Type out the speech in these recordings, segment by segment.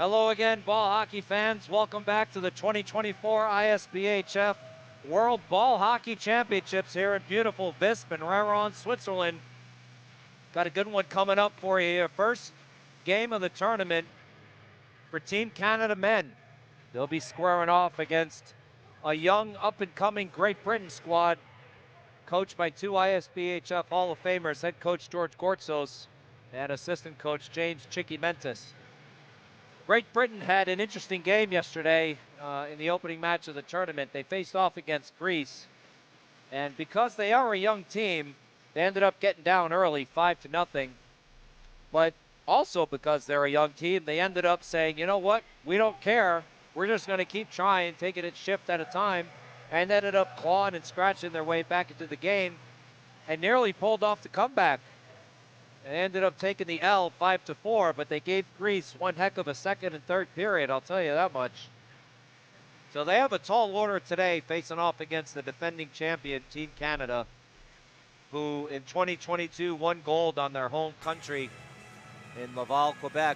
Hello again, ball hockey fans. Welcome back to the 2024 ISBHF World Ball Hockey Championships here in beautiful Visp and Raron, Switzerland. Got a good one coming up for you here. First game of the tournament for Team Canada men. They'll be squaring off against a young, up-and-coming Great Britain squad coached by two ISBHF Hall of Famers, head coach George Gortzos and assistant coach James Chicky Mentis. Great Britain had an interesting game yesterday in the opening match of the tournament. They faced off against Greece, and because they are a young team, they ended up getting down early, 5-0. But also because they're a young team, they ended up saying, you know what, we don't care. We're just going to keep trying, taking it shift at a time, and ended up clawing and scratching their way back into the game and nearly pulled off the comeback. They ended up taking the L 5-4, but they gave Greece one heck of a second and third period, I'll tell you that much. So they have a tall order today facing off against the defending champion, Team Canada, who in 2022 won gold on their home country in Laval, Quebec.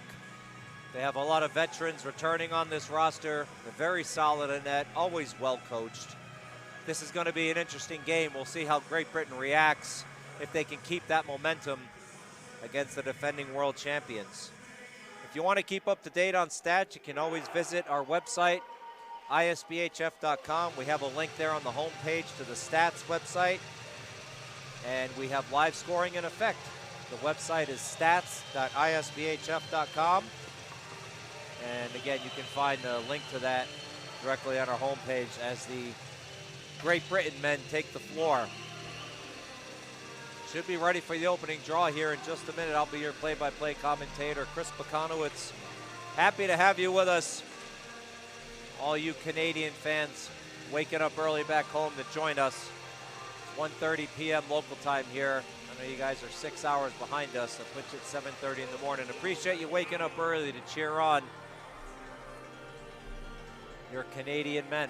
They have a lot of veterans returning on this roster. They're very solid in net, always well coached. This is going to be an interesting game. We'll see how Great Britain reacts, if they can keep that momentum against the defending world champions. If you want to keep up to date on stats, you can always visit our website, ISBHF.com. We have a link there on the home page to the stats website, and we have live scoring in effect. The website is stats.isbhf.com, and again, you can find a link to that directly on our home page as the Great Britain men take the floor. Should be ready for the opening draw here in just a minute. I'll be your play-by-play commentator, Chris Bakanowitz. Happy to have you with us. All you Canadian fans waking up early back home to join us. It's 1:30 p.m. local time here. I know you guys are 6 hours behind us, so puts you at 7:30 in the morning. Appreciate you waking up early to cheer on your Canadian men.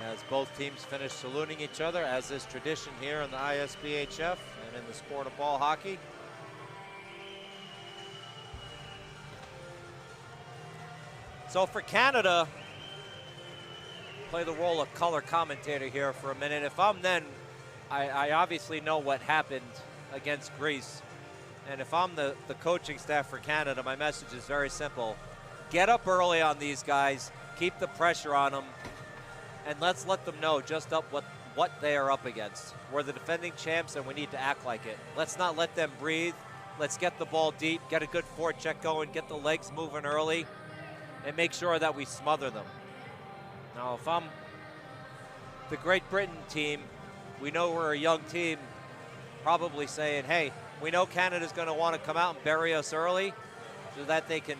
As both teams finish saluting each other, as is tradition here in the ISBHF and in the sport of ball hockey. So for Canada, play the role of color commentator here for a minute. If I'm them, I obviously know what happened against Greece. And if I'm the coaching staff for Canada, my message is very simple. Get up early on these guys, keep the pressure on them, and let's let them know just what they are up against. We're the defending champs, and we need to act like it. Let's not let them breathe. Let's get the ball deep, get a good forecheck going, get the legs moving early, and make sure that we smother them. Now, if I'm the Great Britain team, we know we're a young team, probably saying, hey, we know Canada's going to want to come out and bury us early so that they can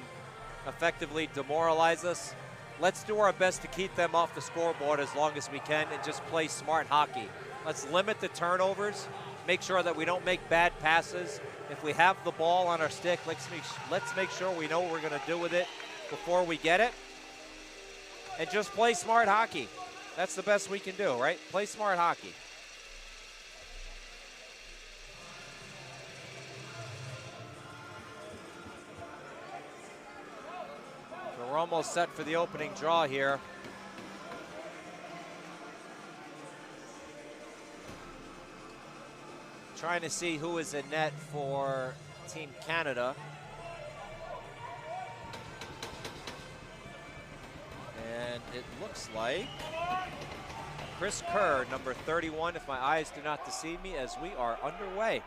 effectively demoralize us. Let's do our best to keep them off the scoreboard as long as we can and just play smart hockey. Let's limit the turnovers, make sure that we don't make bad passes. If we have the ball on our stick, let's make sure we know what we're going to do with it before we get it. And just play smart hockey. That's the best we can do, right? Play smart hockey. We're almost set for the opening draw here. Trying to see who is in net for Team Canada. And it looks like Chris Kerr, number 31, if my eyes do not deceive me, as we are underway.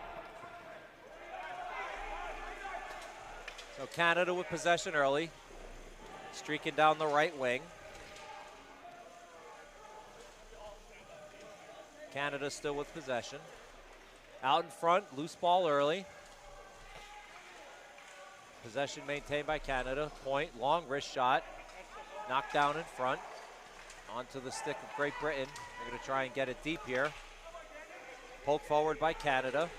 So Canada with possession early. Streaking down the right wing. Canada still with possession. Out in front, loose ball early. Possession maintained by Canada. Point, long wrist shot. Knocked down in front. Onto the stick of Great Britain. They're going to try and get it deep here. Poke forward by Canada.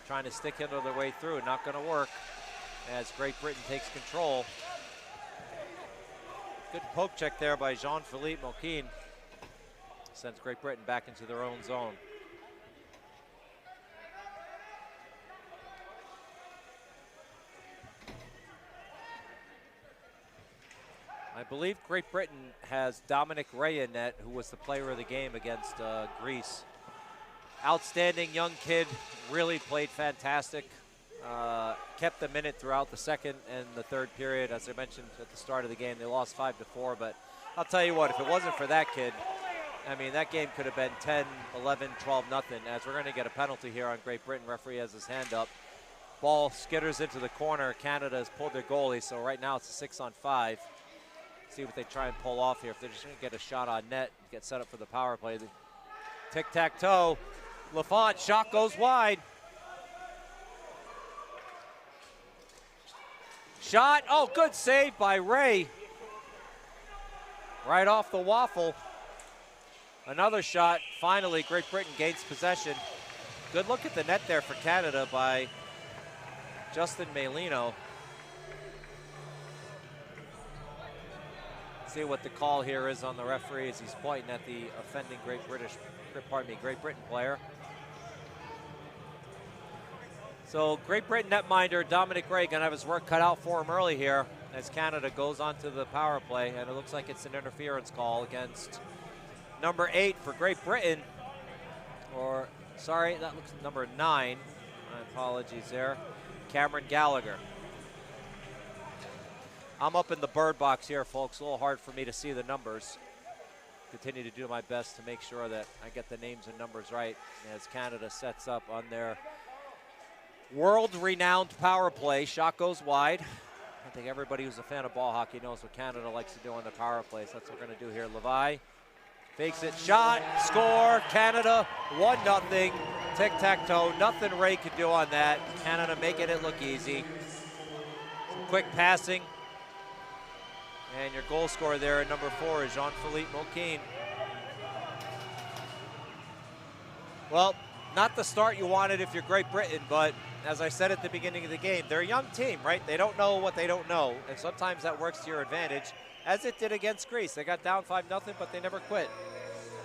Trying to stick into their way through. Not going to work as Great Britain takes control. Good poke check there by Jean-Philippe Moquin. Sends Great Britain back into their own zone. I believe Great Britain has Dominic Ray in net, who was the player of the game against Greece. Outstanding young kid, really played fantastic. Kept them in it throughout the second and the third period. As I mentioned at the start of the game, they lost 5-4, but I'll tell you what, if it wasn't for that kid, I mean, that game could have been 10, 11, 12, nothing, as we're going to get a penalty here on Great Britain. Referee has his hand up. Ball skitters into the corner. Canada has pulled their goalie, so right now it's a 6-on-5. See what they try and pull off here. If they're just going to get a shot on net, get set up for the power play. Tic-tac-toe. Lafont, shot goes wide. Shot, oh, good save by Ray. Right off the waffle. Another shot, finally Great Britain gains possession. Good look at the net there for Canada by Justin Melino. See what the call here is on the referee as he's pointing at the offending Great Britain player. So Great Britain netminder Dominic Ray gonna have his work cut out for him early here as Canada goes on to the power play, and it looks like it's an interference call against number 8 for Great Britain, or sorry, that looks number 9. My apologies there, Cameron Gallagher. I'm up in the bird box here, folks. A little hard for me to see the numbers. Continue to do my best to make sure that I get the names and numbers right as Canada sets up on their world-renowned power play. Shot goes wide. I think everybody who's a fan of ball hockey knows what Canada likes to do on the power plays. That's what we're going to do here. Levi fakes it, shot, score. Canada 1-0. Tic-tac-toe. Nothing Ray could do on that. Canada making it look easy. Some quick passing. And your goal scorer there at number 4 is Jean-Philippe Moquin. Well, not the start you wanted if you're Great Britain, but as I said at the beginning of the game, they're a young team, right? They don't know what they don't know, and sometimes that works to your advantage, as it did against Greece. They got down 5-0, but they never quit.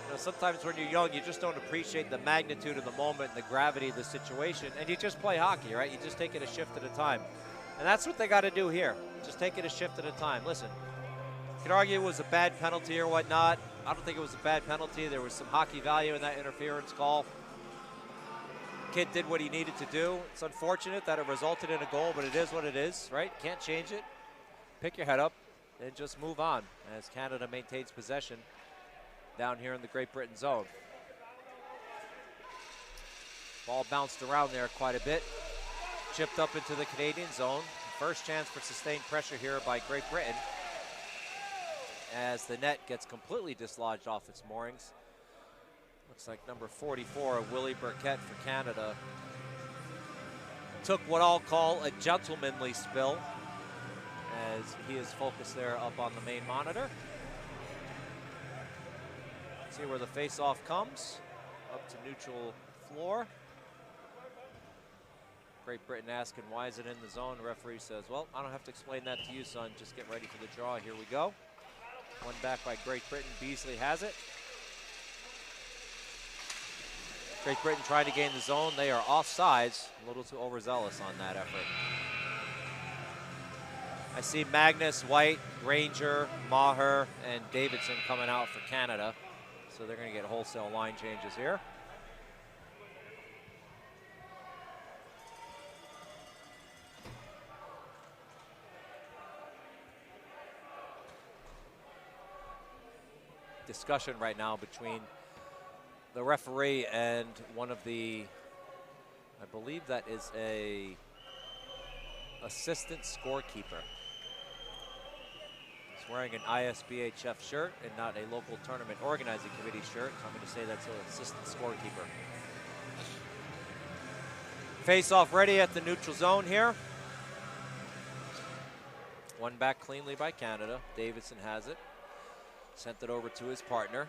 You know, sometimes when you're young, you just don't appreciate the magnitude of the moment and the gravity of the situation, and you just play hockey, right? You just take it a shift at a time. And that's what they got to do here. Just take it a shift at a time. Listen, you could argue it was a bad penalty or whatnot. I don't think it was a bad penalty. There was some hockey value in that interference call. Kid did what he needed to do. It's unfortunate that it resulted in a goal, but it is what it is, right? Can't change it. Pick your head up and just move on as Canada maintains possession down here in the Great Britain zone. Ball bounced around there quite a bit. Chipped up into the Canadian zone. First chance for sustained pressure here by Great Britain as the net gets completely dislodged off its moorings. Looks like number 44, Willie Burkett for Canada, took what I'll call a gentlemanly spill as he is focused there up on the main monitor. See where the face-off comes, up to neutral floor. Great Britain asking, why is it in the zone? The referee says, well, I don't have to explain that to you, son. Just get ready for the draw. Here we go. One back by Great Britain. Beasley has it. Great Britain trying to gain the zone. They are offsides. A little too overzealous on that effort. I see Magnus, White, Granger, Maher, and Davidson coming out for Canada. So they're going to get wholesale line changes here. Discussion right now between the referee and one of the, I believe that is a assistant scorekeeper. He's wearing an ISBHF shirt and not a local tournament organizing committee shirt. So I'm going to say that's an assistant scorekeeper. Face off ready at the neutral zone here. One back cleanly by Canada. Davidson has it. Sent it over to his partner.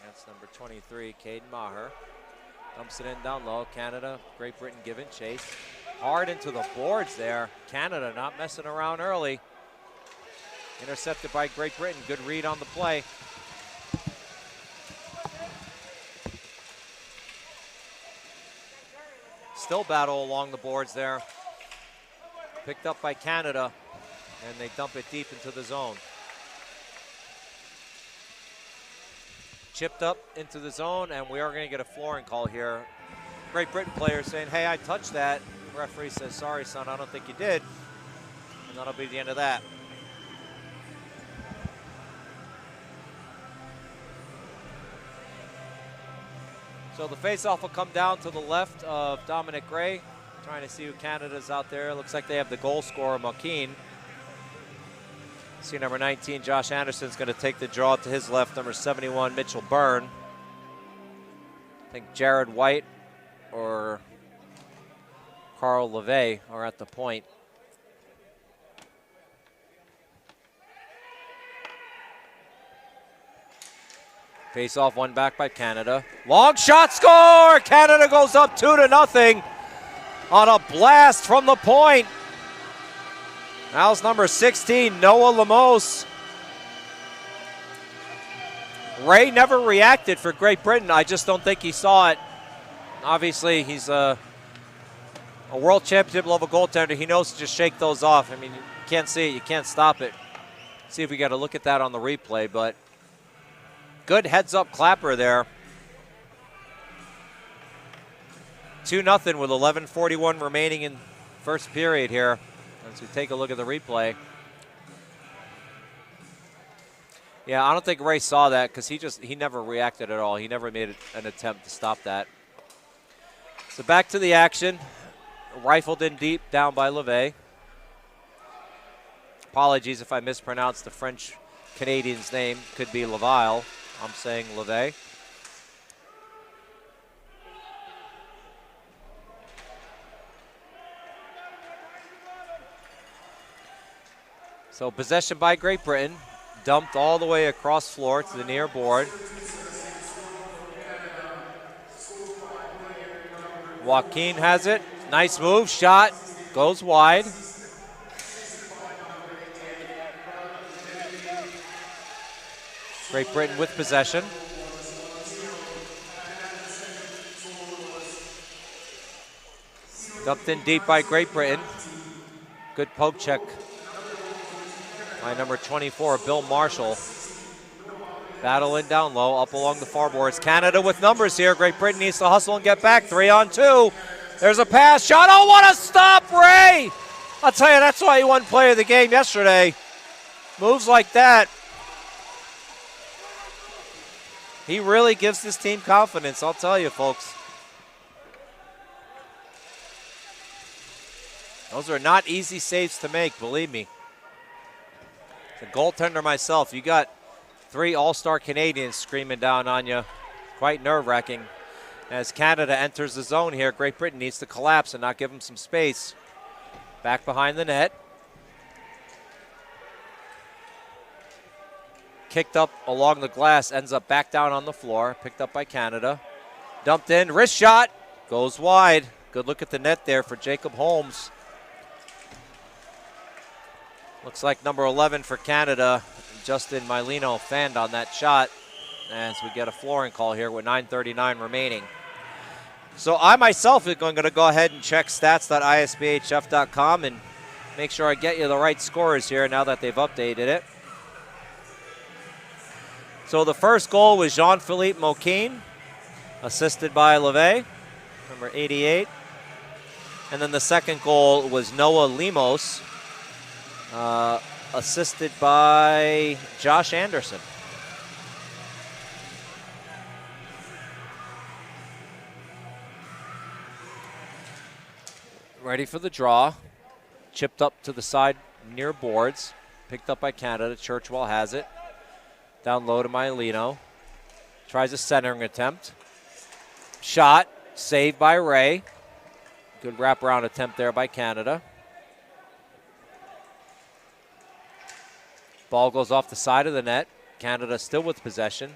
That's number 23, Caden Maher. Dumps it in down low. Canada, Great Britain giving chase. Hard into the boards there. Canada not messing around early. Intercepted by Great Britain. Good read on the play. Still battle along the boards there. Picked up by Canada, and they dump it deep into the zone. chipped up into the zone, and we are going to get a flooring call here. Great Britain player saying, hey, I touched that. The referee says, sorry, son, I don't think you did. And that'll be the end of that. So the faceoff will come down to the left of Dominic Gray. Trying to see who Canada's out there. Looks like they have the goal scorer, Malkeen. See number 19, Josh Anderson's going to take the draw to his left. Number 71, Mitchell Byrne. I think Jared White or Carl LeVay are at the point. Face off, one back by Canada. Long shot, score! Canada goes up 2-0 on a blast from the point. Now's number 16, Noah Lemos. Ray never reacted for Great Britain. I just don't think he saw it. Obviously, he's a world championship level goaltender. He knows to just shake those off. I mean, you can't see it, you can't stop it. See if we got to look at that on the replay, but good heads-up clapper there. 2-0 with 11:41 remaining in first period here. As we take a look at the replay. Yeah, I don't think Ray saw that because he never reacted at all. He never made an attempt to stop that. So back to the action. Rifled in deep, down by LeVay. Apologies if I mispronounced the French Canadian's name. Could be Laville. I'm saying LeVay. So possession by Great Britain. Dumped all the way across floor to the near board. Joaquin has it. Nice move. Shot. Goes wide. Great Britain with possession. Dumped in deep by Great Britain. Good poke check by number 24, Bill Marshall. Battling down low, up along the far boards. Canada with numbers here. Great Britain needs to hustle and get back. 3-on-2. There's a pass. Shot. Oh, what a stop, Ray! I'll tell you, that's why he won player of the game yesterday. Moves like that. He really gives this team confidence, I'll tell you, folks. Those are not easy saves to make, believe me. As a goaltender myself, you got 3 all-star Canadians screaming down on you. Quite nerve-wracking. As Canada enters the zone here, Great Britain needs to collapse and not give them some space. Back behind the net. Kicked up along the glass, ends up back down on the floor. Picked up by Canada. Dumped in, wrist shot, goes wide. Good look at the net there for Jacob Holmes. Looks like number 11 for Canada, Justin Mailino, fanned on that shot as we get a flooring call here with 9:39 remaining. So I myself am going to go ahead and check stats.isbhf.com and make sure I get you the right scores here now that they've updated it. So the first goal was Jean-Philippe Moquin, assisted by LeVay, number 88. And then the second goal was Noah Lemos, assisted by Josh Anderson. Ready for the draw. Chipped up to the side near boards. Picked up by Canada. Churchwell has it. Down low to Mailino. Tries a centering attempt. Shot. Saved by Ray. Good wraparound attempt there by Canada. Ball goes off the side of the net. Canada still with possession.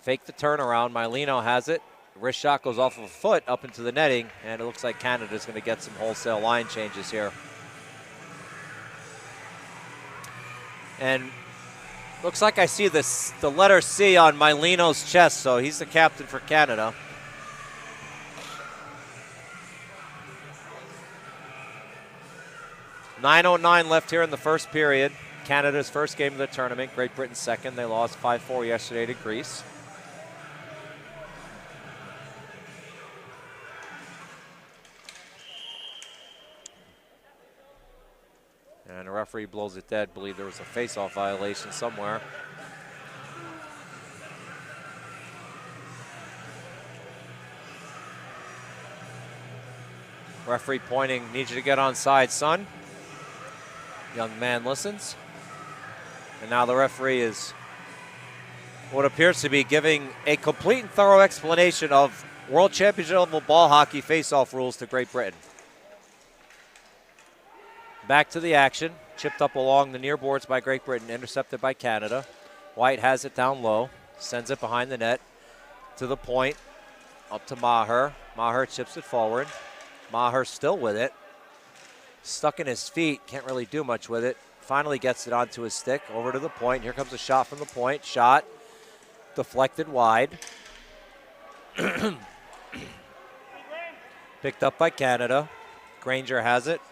Fake the turnaround. Mailino has it. Wrist shot goes off of a foot up into the netting, and it looks like Canada's going to get some wholesale line changes here. And looks like I see the letter C on Mailino's chest, so he's the captain for Canada. .909 left here in the first period. Canada's first game of the tournament. Great Britain second. They lost 5-4 yesterday to Greece. And the referee blows it dead. Believe there was a face-off violation somewhere. Referee pointing, need you to get on side, son. Young man listens. And now the referee is what appears to be giving a complete and thorough explanation of World Championship level ball hockey face-off rules to Great Britain. Back to the action. Chipped up along the near boards by Great Britain, intercepted by Canada. White has it down low, sends it behind the net to the point, up to Maher. Maher chips it forward. Maher still with it. Stuck in his feet, can't really do much with it. Finally gets it onto his stick, over to the point. Here comes a shot from the point. Shot deflected wide. Picked up by Canada. Granger has it.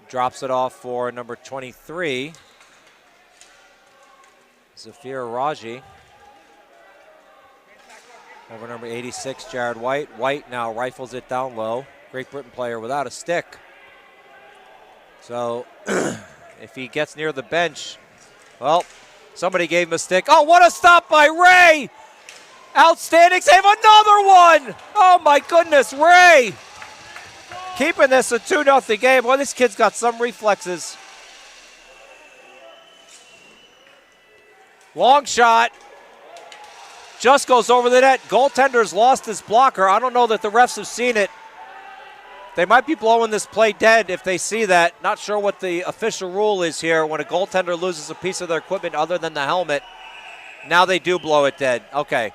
Drops it off for number 23, Zafir Raji. Over number 86, Jared White. White now rifles it down low. Great Britain player without a stick. So if he gets near the bench, well, somebody gave him a stick. Oh, what a stop by Ray! Outstanding save, another one! Oh my goodness, Ray! Keeping this a 2-0 game. Well, this kid's got some reflexes. Long shot. Just goes over the net. Goaltender's lost his blocker. I don't know that the refs have seen it. They might be blowing this play dead if they see that. Not sure what the official rule is here when a goaltender loses a piece of their equipment other than the helmet. Now they do blow it dead. Okay.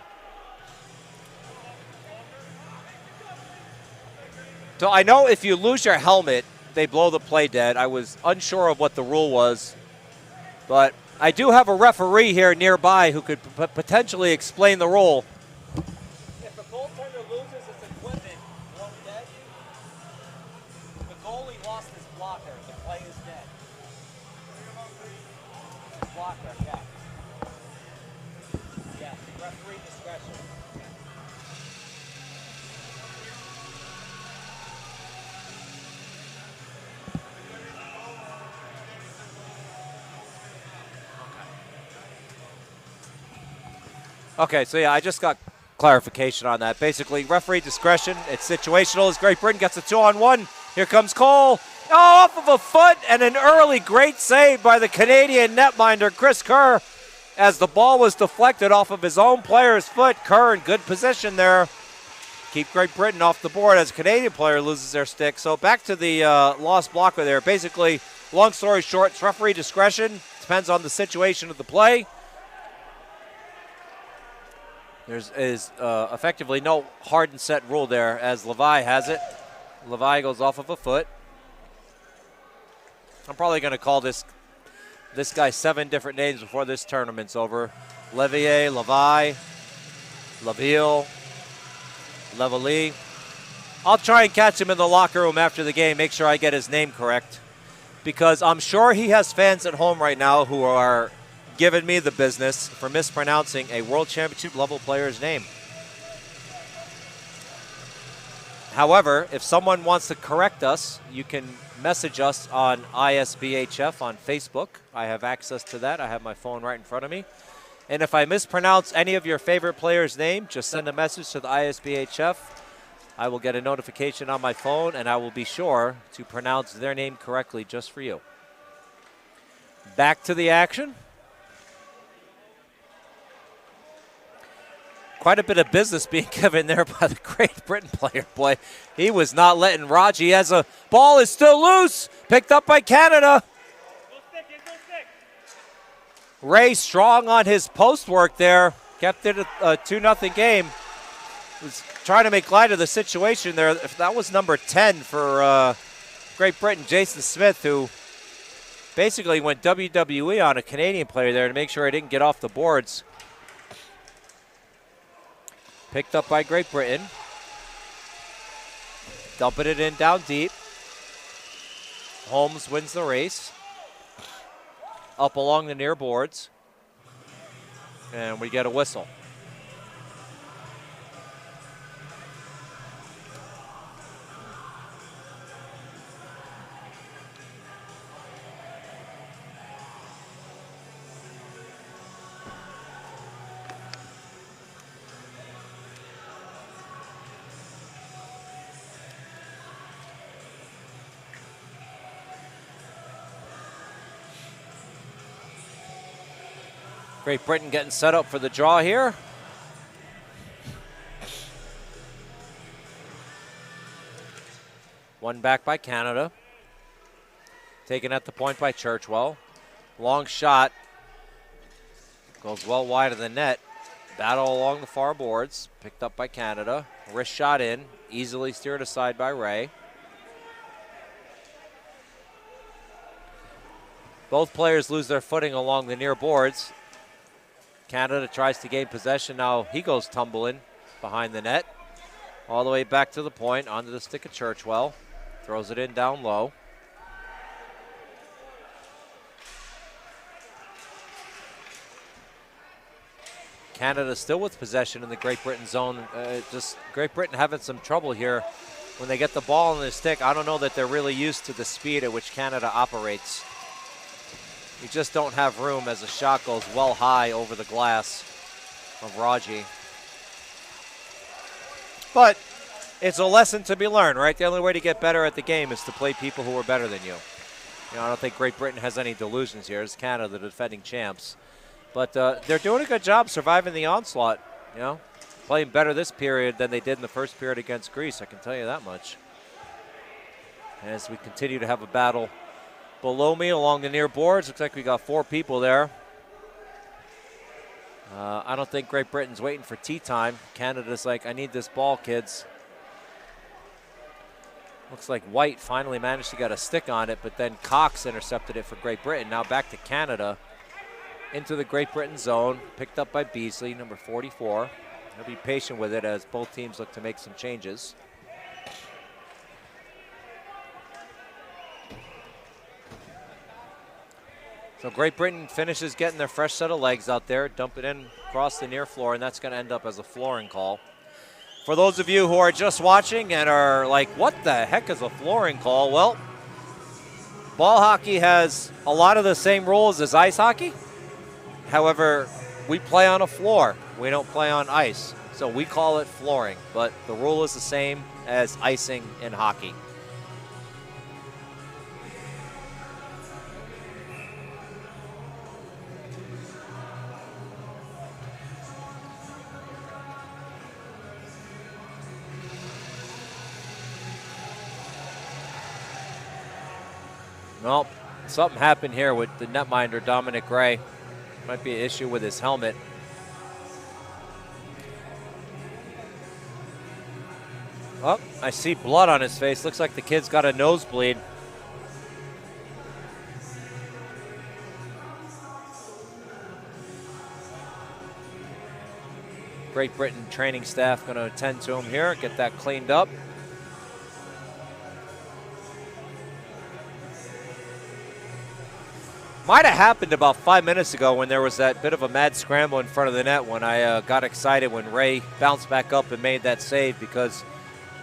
So I know if you lose your helmet, they blow the play dead. I was unsure of what the rule was. But I do have a referee here nearby who could potentially explain the rule. If a goaltender loses his equipment, blown dead, the goalie lost his blocker. The play is dead. Blocker, yeah. Yeah, referee discretion. Okay, so yeah, I just got clarification on that. Basically, referee discretion, it's situational as Great Britain gets a 2-on-1. Here comes Cole. Oh, off of a foot, and an early great save by the Canadian netminder, Chris Kerr, as the ball was deflected off of his own player's foot. Kerr in good position there. Keep Great Britain off the board as a Canadian player loses their stick. So back to the lost blocker there. Basically, long story short, it's referee discretion. Depends on the situation of the play. There is effectively no hard and set rule there as Levi has it. Levi goes off of a foot. I'm probably going to call this guy 7 different names before this tournament's over. Levier, Levi, Laville, Levely. I'll try and catch him in the locker room after the game, make sure I get his name correct. Because I'm sure he has fans at home right now who are giving me the business for mispronouncing a World Championship level player's name. However, if someone wants to correct us, you can message us on ISBHF on Facebook. I have access to that. I have my phone right in front of me. And if I mispronounce any of your favorite player's name, just send a message to the ISBHF. I will get a notification on my phone, and I will be sure to pronounce their name correctly just for you. Back to the action. Quite a bit of business being given there by the Great Britain player play. He was not letting Raji as a ball is still loose. Picked up by Canada. Ray strong on his post work there. Kept it a 2-0 game. Was trying to make light of the situation there. If that was number 10 for Great Britain, Jason Smith, who basically went WWE on a Canadian player there to make sure he didn't get off the boards. Picked up by Great Britain. Dumping it in down deep. Holmes wins the race. up along the near boards. And we get a whistle. Great Britain getting set up for the draw here. One back by Canada. Taken at the point by Churchwell. Long shot. Goes well wide of the net. Battle along the far boards. Picked up by Canada. Wrist shot in. Easily steered aside by Ray. Both players lose their footing along the near boards. Canada tries to gain possession. Now he goes tumbling behind the net. All the way back to the point, onto the stick of Churchwell. Throws it in down low. Canada still with possession in the Great Britain zone. Just Great Britain having some trouble here when they get the ball on the stick. I don't know that they're really used to the speed at which Canada operates. You just don't have room as the shot goes well high over the glass of Raji. But it's a lesson to be learned, right? The only way to get better at the game is to play people who are better than you. You know, I don't think Great Britain has any delusions here. It's Canada, the defending champs. But they're doing a good job surviving the onslaught, you know. Playing better this period than they did in the first period against Greece, I can tell you that much. As we continue to have a battle below me along the near boards. Looks like we got 4 people there. I don't think Great Britain's waiting for tea time. Canada's like, I need this ball, kids. Looks like White finally managed to get a stick on it, but then Cox intercepted it for Great Britain. Now back to Canada into the Great Britain zone. Picked up by Beasley, number 44. He'll be patient with it as both teams look to make some changes. So Great Britain finishes getting their fresh set of legs out there, dump it in across the near floor, and that's going to end up as a flooring call. For those of you who are just watching and are like, what the heck is a flooring call? Well, ball hockey has a lot of the same rules as ice hockey. However, we play on a floor. We don't play on ice. So we call it flooring, but the rule is the same as icing in hockey. Well, something happened here with the netminder, Dominic Gray. Might be an issue with his helmet. Oh, I see blood on his face. Looks like the kid's got a nosebleed. Great Britain training staff going to attend to him here, get that cleaned up. Might have happened about 5 minutes ago when there was that bit of a mad scramble in front of the net when I got excited when Ray bounced back up and made that save, because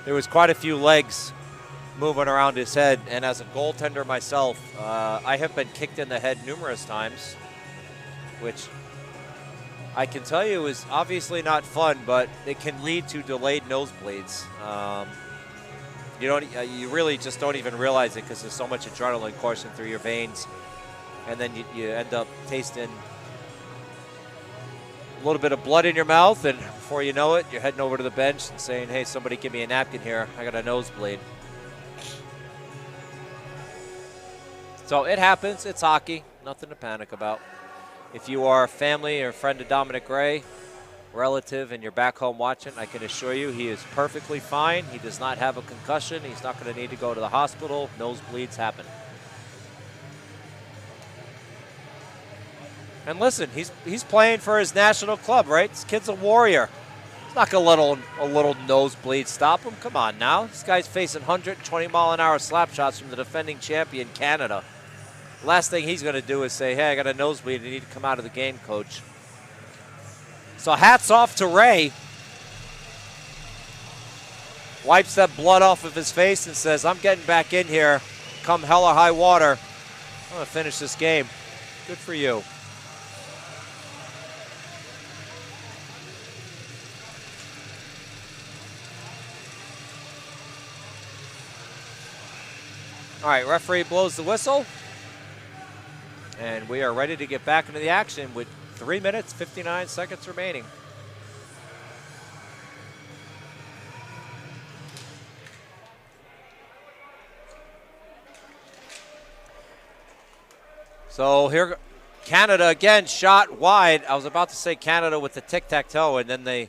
there was quite a few legs moving around his head. And as a goaltender myself, I have been kicked in the head numerous times, which I can tell you is obviously not fun, but it can lead to delayed nosebleeds. You really just don't even realize it because there's so much adrenaline coursing through your veins. And then you end up tasting a little bit of blood in your mouth, and before you know it, you're heading over to the bench and saying, hey, somebody give me a napkin here. I got a nosebleed. So it happens. It's hockey. Nothing to panic about. If you are a family or a friend of Dominic Gray, relative, and you're back home watching, I can assure you he is perfectly fine. He does not have a concussion. He's not going to need to go to the hospital. Nosebleeds happen. And listen, he's playing for his national club, right? This kid's a warrior. He's not going to let a little nosebleed stop him. Come on now. This guy's facing 120-mile-an-hour slap shots from the defending champion, Canada. Last thing he's going to do is say, hey, I got a nosebleed. I need to come out of the game, coach. So hats off to Ray. Wipes that blood off of his face and says, I'm getting back in here. Come hell or high water. I'm going to finish this game. Good for you. All right, referee blows the whistle. And we are ready to get back into the action with 3 minutes, 59 seconds remaining. So here, Canada again, shot wide. I was about to say Canada with the tic-tac-toe, and then they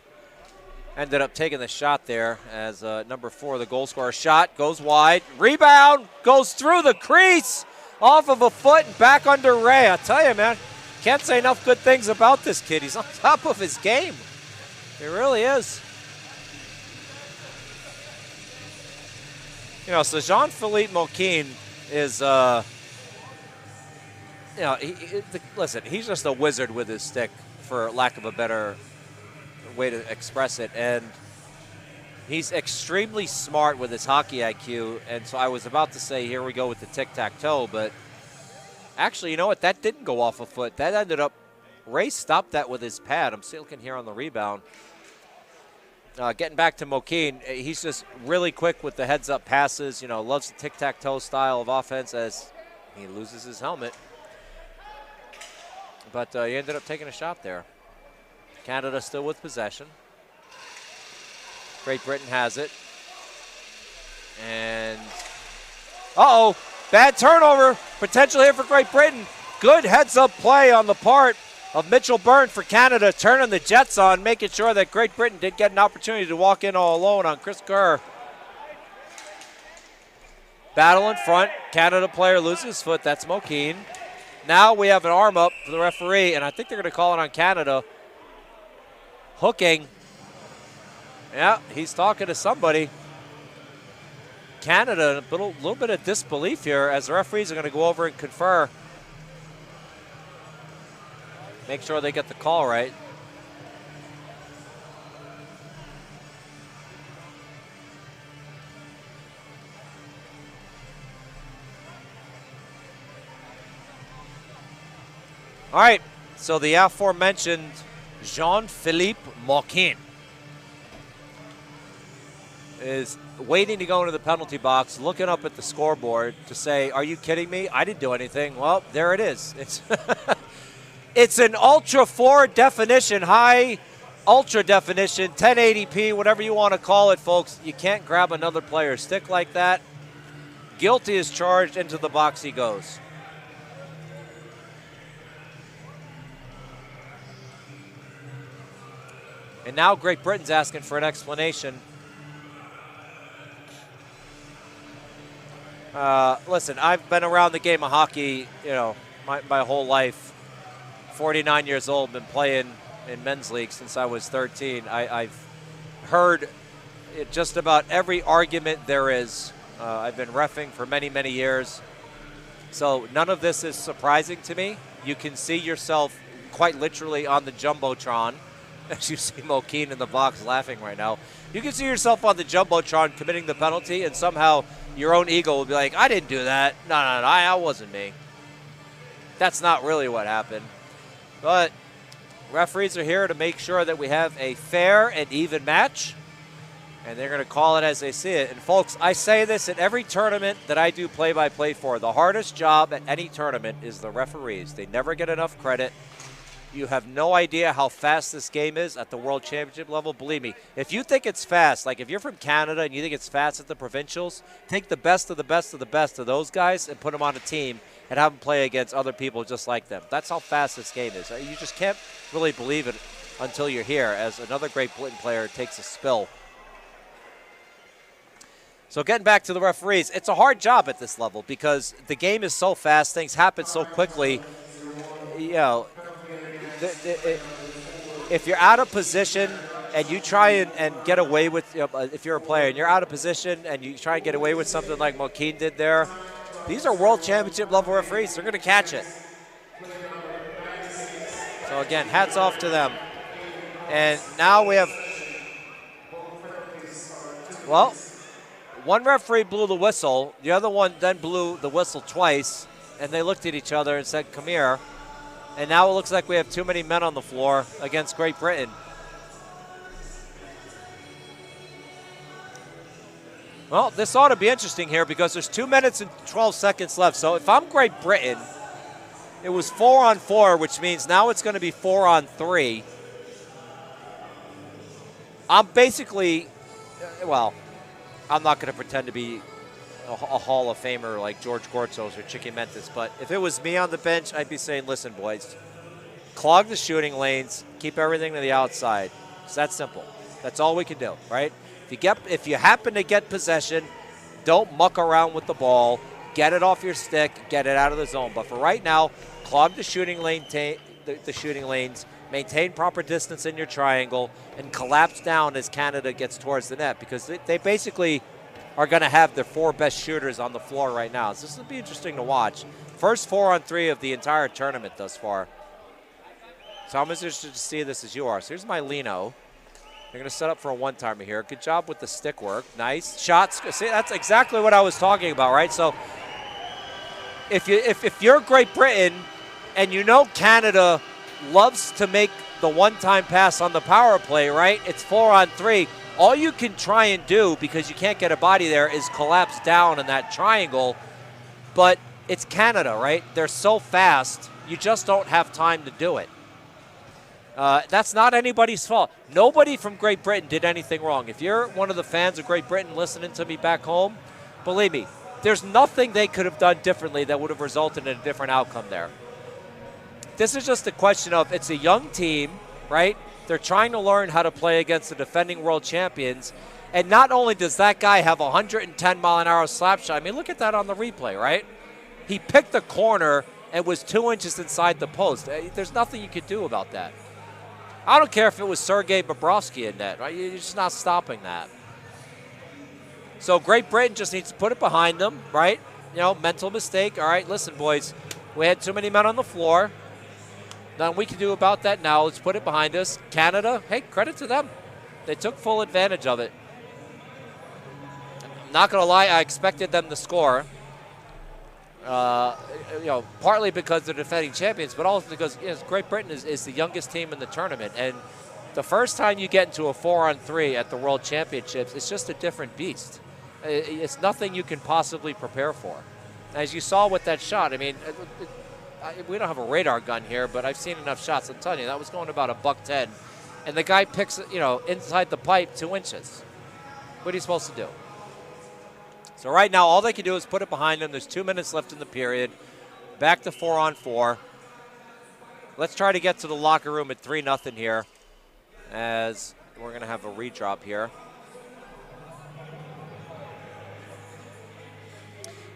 ended up taking the shot there as number 4, the goal scorer. Shot goes wide. Rebound goes through the crease, off of a foot and back under Ray. I tell you, man, can't say enough good things about this kid. He's on top of his game. He really is. You know, so Jean-Philippe Moquin is, you know, listen, he's just a wizard with his stick, for lack of a better way to express it. And he's extremely smart with his hockey IQ. And so I was about to say, here we go with the tic-tac-toe, but actually, you know what? That didn't go off a foot. That ended up, Ray stopped that with his pad. I'm still looking here on the rebound. Getting back to Moquin, he's just really quick with the heads-up passes. You know, loves the tic-tac-toe style of offense as he loses his helmet. But he ended up taking a shot there. Canada still with possession. Great Britain has it. And, uh-oh, bad turnover. Potential here for Great Britain. Good heads-up play on the part of Mitchell Byrne for Canada, turning the Jets on, making sure that Great Britain did get an opportunity to walk in all alone on Chris Kerr. Battle in front. Canada player loses his foot. That's Moquin. Now we have an arm up for the referee, and I think they're going to call it on Canada. Hooking. Yeah, he's talking to somebody. Canada, a little bit of disbelief here as the referees are going to go over and confer. Make sure they get the call right. All right, so the aforementioned Jean-Philippe Moquin is waiting to go into the penalty box, looking up at the scoreboard to say, are you kidding me? I didn't do anything. Well, there it is. It's it's an ultra 4 definition, high ultra definition, 1080p, whatever you want to call it, folks. You can't grab another player's stick like that. Guilty is charged, into the box he goes. And now Great Britain's asking for an explanation. Listen, I've been around the game of hockey, you know, my whole life. 49 years old, been playing in men's league since I was 13. I've heard just about every argument there is. I've been reffing for many, many years. So none of this is surprising to me. You can see yourself quite literally on the Jumbotron. As you see Moquin in the box laughing right now. You can see yourself on the Jumbotron committing the penalty, and somehow your own ego will be like, I didn't do that. No, that wasn't me. That's not really what happened. But referees are here to make sure that we have a fair and even match, and they're going to call it as they see it. And folks, I say this at every tournament that I do play-by-play for. The hardest job at any tournament is the referees. They never get enough credit. You have no idea how fast this game is at the World Championship level. Believe me, if you think it's fast, like if you're from Canada and you think it's fast at the provincials, take the best of the best of the best of those guys and put them on a team and have them play against other people just like them. That's how fast this game is. You just can't really believe it until you're here, as another Great Britain player takes a spill. So getting back to the referees, it's a hard job at this level because the game is so fast, things happen so quickly. You know, if you're out of position and you try and get away with, if you're a player and you're out of position and you try and get away with something like Moquin did there, These are world championship level referees. They're going to catch it. So again, hats off to them. And now we have, well, one referee blew the whistle. The other one then blew the whistle twice. And they looked at each other and said, come here. And now it looks like we have too many men on the floor against Great Britain. Well, this ought to be interesting here because there's 2 minutes and 12 seconds left. So if I'm Great Britain, it was 4-on-4, which means now it's going to be 4-on-3. I'm basically, well, I'm not going to pretend to be a Hall of Famer like George Gortzos or Chicky Mentis, but if it was me on the bench, I'd be saying, listen, boys, clog the shooting lanes, keep everything to the outside. It's that simple. That's all we can do, right? If you happen to get possession, don't muck around with the ball. Get it off your stick, get it out of the zone. But for right now, clog the shooting lane, the shooting lanes, maintain proper distance in your triangle, and collapse down as Canada gets towards the net because they basically are going to have their 4 best shooters on the floor right now. So this will be interesting to watch. First 4-on-3 of the entire tournament thus far. So I'm as interested to see this as you are. So here's my Lino. They're going to set up for a one-timer here. Good job with the stick work. Nice. Shots. See, that's exactly what I was talking about, right? So if you're Great Britain and you know Canada loves to make the one-time pass on the power play, right? It's 4-on-3. All you can try and do, because you can't get a body there, is collapse down in that triangle. But it's Canada, right? They're so fast, you just don't have time to do it. That's not anybody's fault. Nobody from Great Britain did anything wrong. If you're one of the fans of Great Britain listening to me back home, believe me, there's nothing they could have done differently that would have resulted in a different outcome there. This is just a question of, it's a young team, right? They're trying to learn how to play against the defending world champions. And not only does that guy have a 110-mile-an-hour slap shot, I mean, look at that on the replay, right? He picked the corner and was 2 inches inside the post. There's nothing you could do about that. I don't care if it was Sergei Bobrovsky in net, right? You're just not stopping that. So Great Britain just needs to put it behind them, right? You know, mental mistake. All right, listen, boys, we had too many men on the floor. Nothing we can do about that now. Let's put it behind us. Canada, hey, credit to them. They took full advantage of it. I'm not going to lie, I expected them to score. You know, partly because they're defending champions, but also because Great Britain is the youngest team in the tournament. And the first time you get into a 4-on-3 at the World Championships, it's just a different beast. It's nothing you can possibly prepare for. As you saw with that shot, I mean, we don't have a radar gun here, but I've seen enough shots. I'm telling you, that was going about $110. And the guy picks, you know, inside the pipe 2 inches. What are you supposed to do? So right now, all they can do is put it behind them. There's 2 minutes left in the period. Back to 4-on-4. Let's try to get to the locker room at 3-0 here, as we're going to have a redrop here.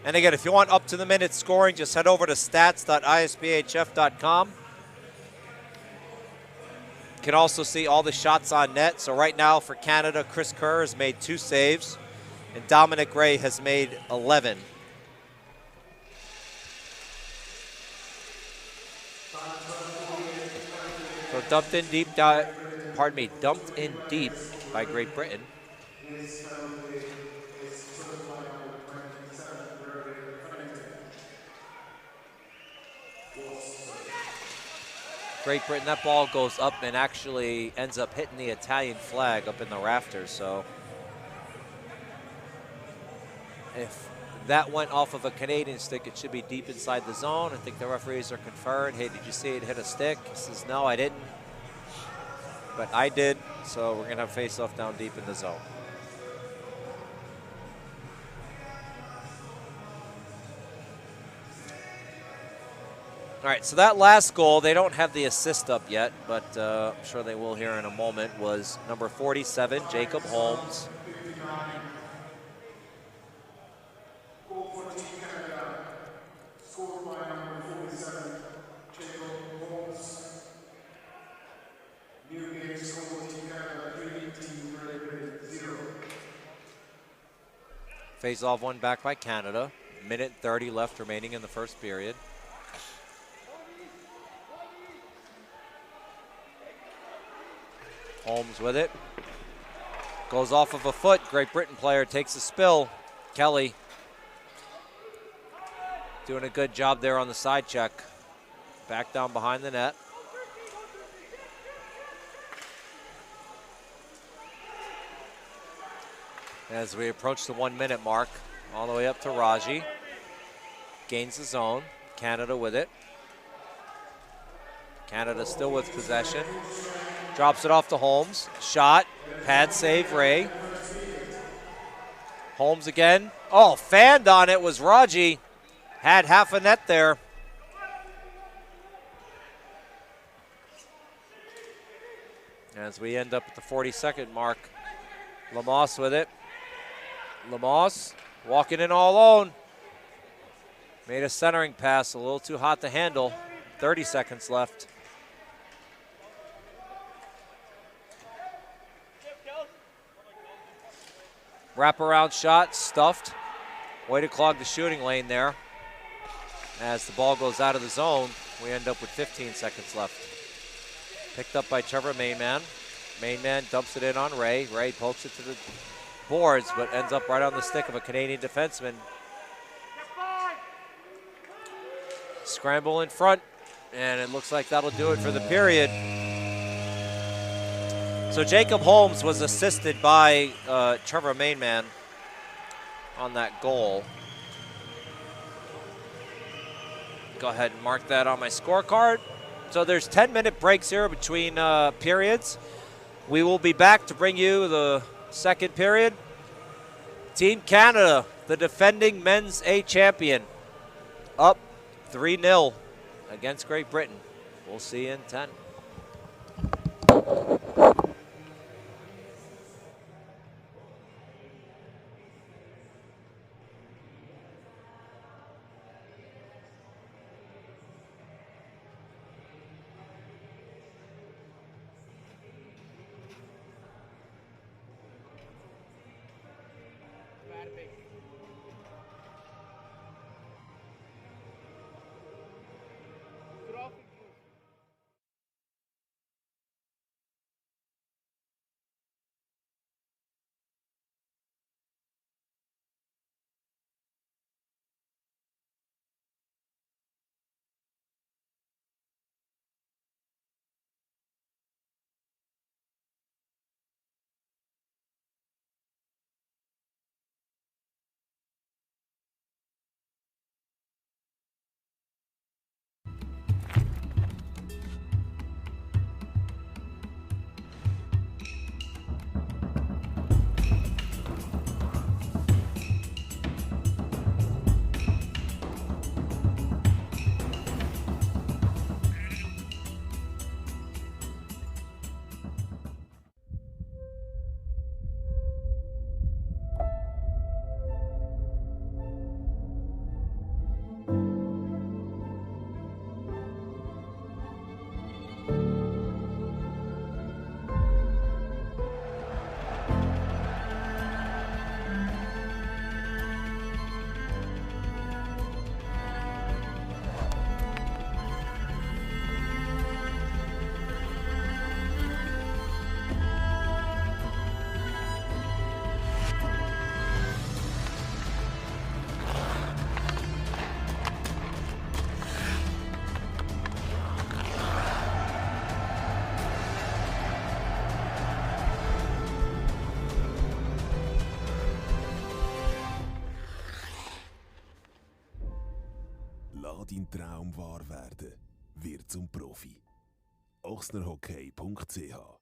And again, if you want up-to-the-minute scoring, just head over to stats.isbhf.com. You can also see all the shots on net. So right now for Canada, Chris Kerr has made 2 saves, and Dominic Gray has made 11. So dumped in deep by Great Britain. Great Britain, that ball goes up and actually ends up hitting the Italian flag up in the rafters. So if that went off of a Canadian stick, it should be deep inside the zone. I think the referees are conferring, hey, did you see it hit a stick? He says, no, I didn't. But I did, so we're going to have face-off down deep in the zone. All right, so that last goal, they don't have the assist up yet, but I'm sure they will here in a moment, was number 47, Jacob Holmes. Face-off one back by Canada. Minute 30 left remaining in the first period. Holmes with it. Goes off of a foot. Great Britain player takes a spill. Kelly doing a good job there on the side check. Back down behind the net. As we approach the 1 minute mark, all the way up to Raji. Gains the zone. Canada with it. Canada still with possession. Drops it off to Holmes. Shot. Pad save, Ray. Holmes again. Oh, fanned on it was Raji. Had half a net there. As we end up at the 42nd mark. Lamos with it. Lamos walking in all alone. Made a centering pass, a little too hot to handle. 30 seconds left. Wraparound shot, stuffed. Way to clog the shooting lane there. As the ball goes out of the zone, we end up with 15 seconds left. Picked up by Trevor Mainman. Mainman dumps it in on Ray. Ray pokes it to the boards, but ends up right on the stick of a Canadian defenseman. Scramble in front, and it looks like that'll do it for the period. So Jacob Holmes was assisted by Trevor Mainman on that goal. Go ahead and mark that on my scorecard. So there's 10-minute breaks here between periods. We will be back to bring you the second period. Team Canada, the defending men's A champion, up 3-0 against Great Britain. We'll see you in 10. Lass deinen Traum wahr werden. Wird zum Profi. ochsnerhockey.ch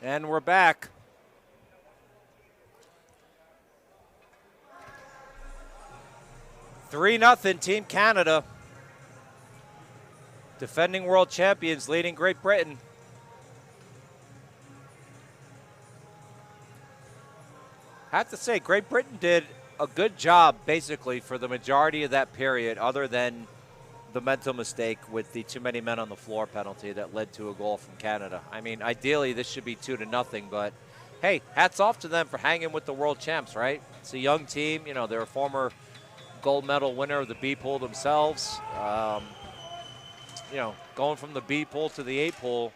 And we're back. Three 0 Team Canada. Defending world champions leading Great Britain. I have to say, Great Britain did a good job basically for the majority of that period, other than the mental mistake with the too many men on the floor penalty that led to a goal from Canada. I mean, ideally this should be 2-0, but hey, hats off to them for hanging with the world champs, right? It's a young team. You know, they're a former gold medal winner of the B pool themselves. You know, going from the B pool to the A pool,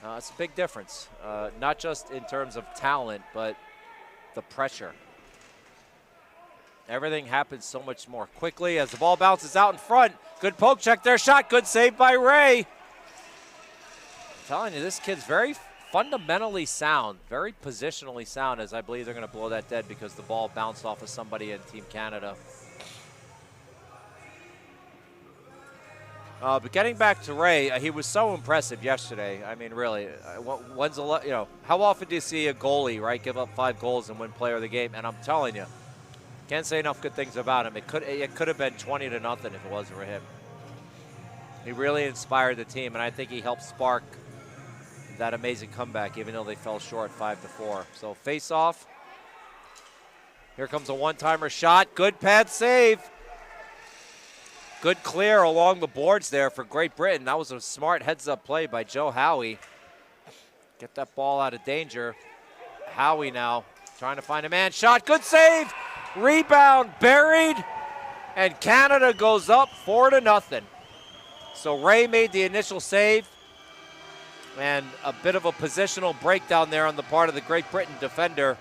it's a big difference. Not just in terms of talent, but the pressure. Everything happens so much more quickly as the ball bounces out in front. Good poke check there, shot, good save by Ray. I'm telling you, this kid's very fundamentally sound, very positionally sound, as I believe they're going to blow that dead because the ball bounced off of somebody in Team Canada. But getting back to Ray, he was so impressive yesterday. I mean, really, how often do you see a goalie, right, give up 5 goals and win player of the game? And I'm telling you, can't say enough good things about him. It could have been 20-0 if it wasn't for him. He really inspired the team, and I think he helped spark that amazing comeback, even though they fell short 5-4. So face off. Here comes a one-timer shot. Good pad save. Good clear along the boards there for Great Britain. That was a smart heads-up play by Joe Howie. Get that ball out of danger. Howie now trying to find a man. Shot, good save. Rebound buried. And Canada goes up 4-0. So Ray made the initial save. And a bit of a positional breakdown there on the part of the Great Britain defender.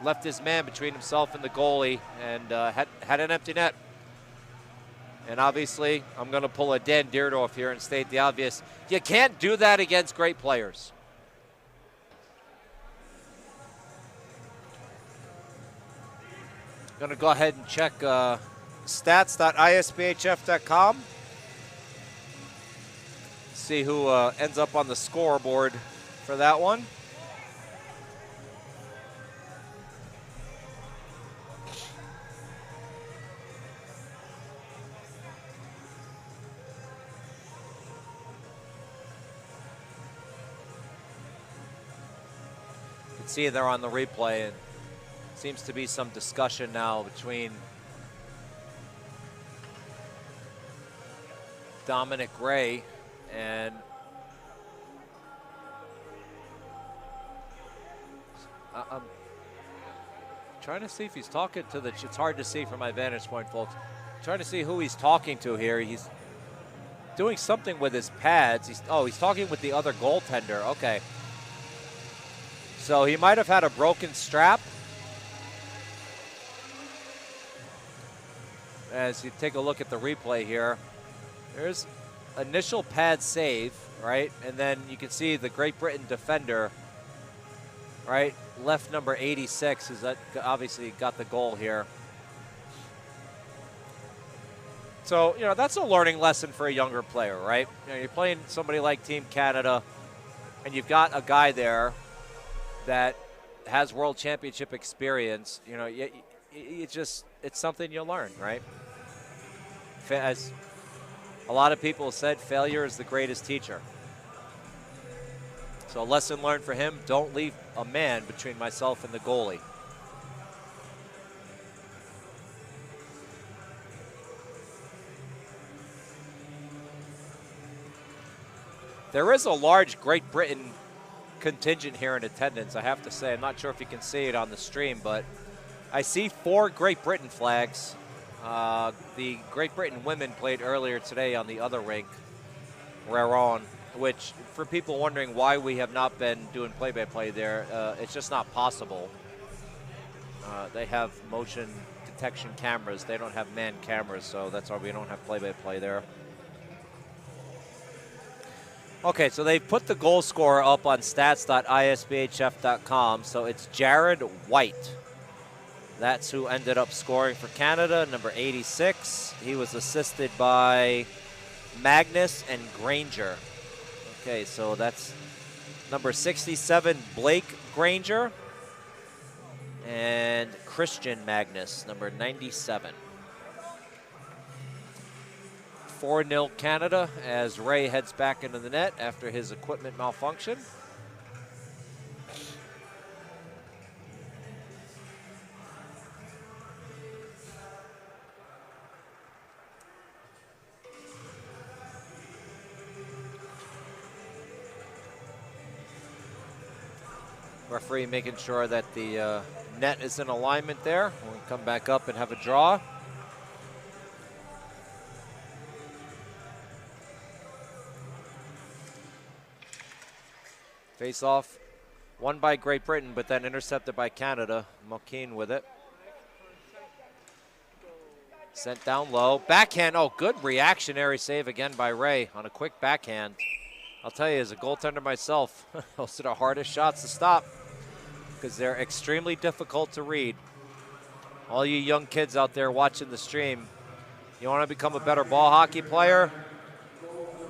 Left his man between himself and the goalie and had an empty net. And obviously, I'm going to pull a Dan Dierdorf here and state the obvious. You can't do that against great players. Going to go ahead and check stats.isbhf.com. See who ends up on the scoreboard for that one. See there on the replay, and seems to be some discussion now between Dominic Ray and I'm trying to see if he's talking to it's hard to see from my vantage point, folks. I'm trying to see who he's talking to here. He's doing something with his pads. He's talking with the other goaltender. Okay. So he might have had a broken strap. As you take a look at the replay here, there's initial pad save, right? And then you can see the Great Britain defender, right? Left number 86, is that obviously got the goal here. So, that's a learning lesson for a younger player, right? You're playing somebody like Team Canada, and you've got a guy there that has World Championship experience. It's something you learn, right? As a lot of people said, failure is the greatest teacher. So a lesson learned for him, don't leave a man between myself and the goalie. There is a large Great Britain contingent here in attendance, I have to say. I'm not sure if you can see it on the stream, but I see 4 Great Britain flags. The Great Britain women played earlier today on the other rink, Raron, which, for people wondering why we have not been doing play-by-play there, it's just not possible. They have motion detection cameras. They don't have manned cameras, so that's why we don't have play-by-play there. Okay, so they put the goal scorer up on stats.isbhf.com, so it's Jared White. That's who ended up scoring for Canada, number 86. He was assisted by Magnus and Granger. Okay, so that's number 67, Blake Granger, and Christian Magnus, number 97. 4-0 Canada as Ray heads back into the net after his equipment malfunction. Referee making sure that the net is in alignment there. We'll come back up and have a draw. Face off, won by Great Britain, but then intercepted by Canada. Mokeen with it. Sent down low. Backhand, oh, good reactionary save again by Ray on a quick backhand. I'll tell you, as a goaltender myself, those are the hardest shots to stop because they're extremely difficult to read. All you young kids out there watching the stream, you want to become a better ball hockey player?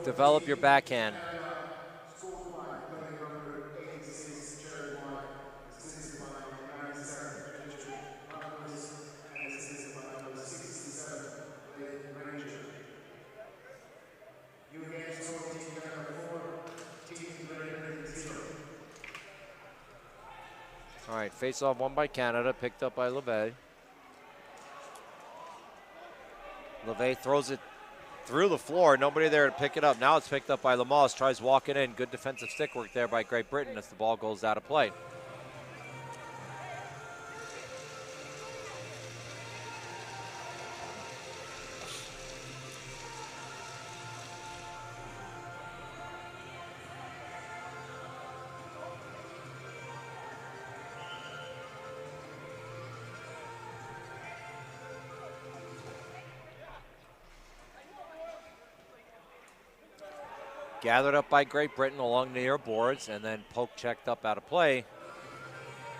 Develop your backhand. All right, face-off won by Canada, picked up by LeVay. LeVay throws it through the floor, nobody there to pick it up. Now it's picked up by Lemos, tries walking in. Good defensive stick work there by Great Britain as the ball goes out of play. Gathered up by Great Britain along the near boards and then poke checked up out of play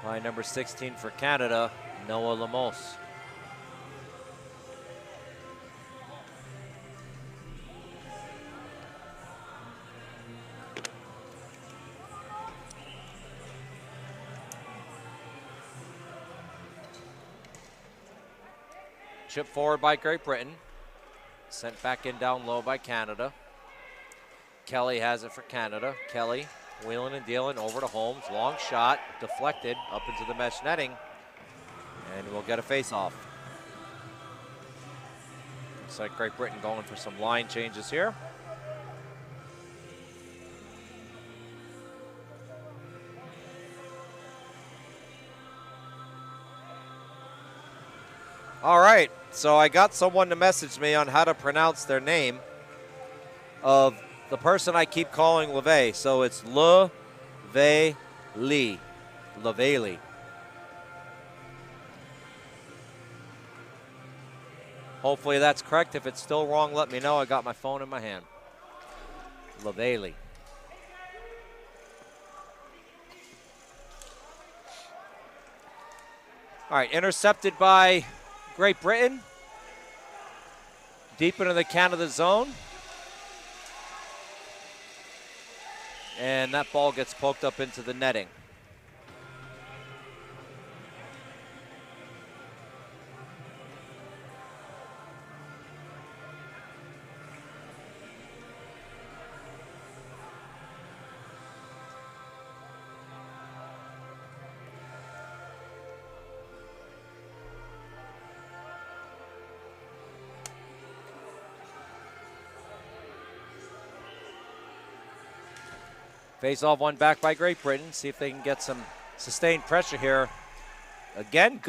by number 16 for Canada, Noah Lemos. Chip forward by Great Britain. Sent back in down low by Canada. Kelly has it for Canada. Kelly wheeling and dealing over to Holmes. Long shot, deflected up into the mesh netting. And we'll get a face-off. Looks like Great Britain going for some line changes here. All right, so I got someone to message me on how to pronounce their name of the person I keep calling LeVay. So it's Le-Vay Lee. LeVay Lee. Hopefully that's correct. If it's still wrong, let me know. I got my phone in my hand. LaVallee. All right, intercepted by Great Britain. Deep into the Canada zone. And that ball gets poked up into the netting. Face-off one back by Great Britain. See if they can get some sustained pressure here. Again,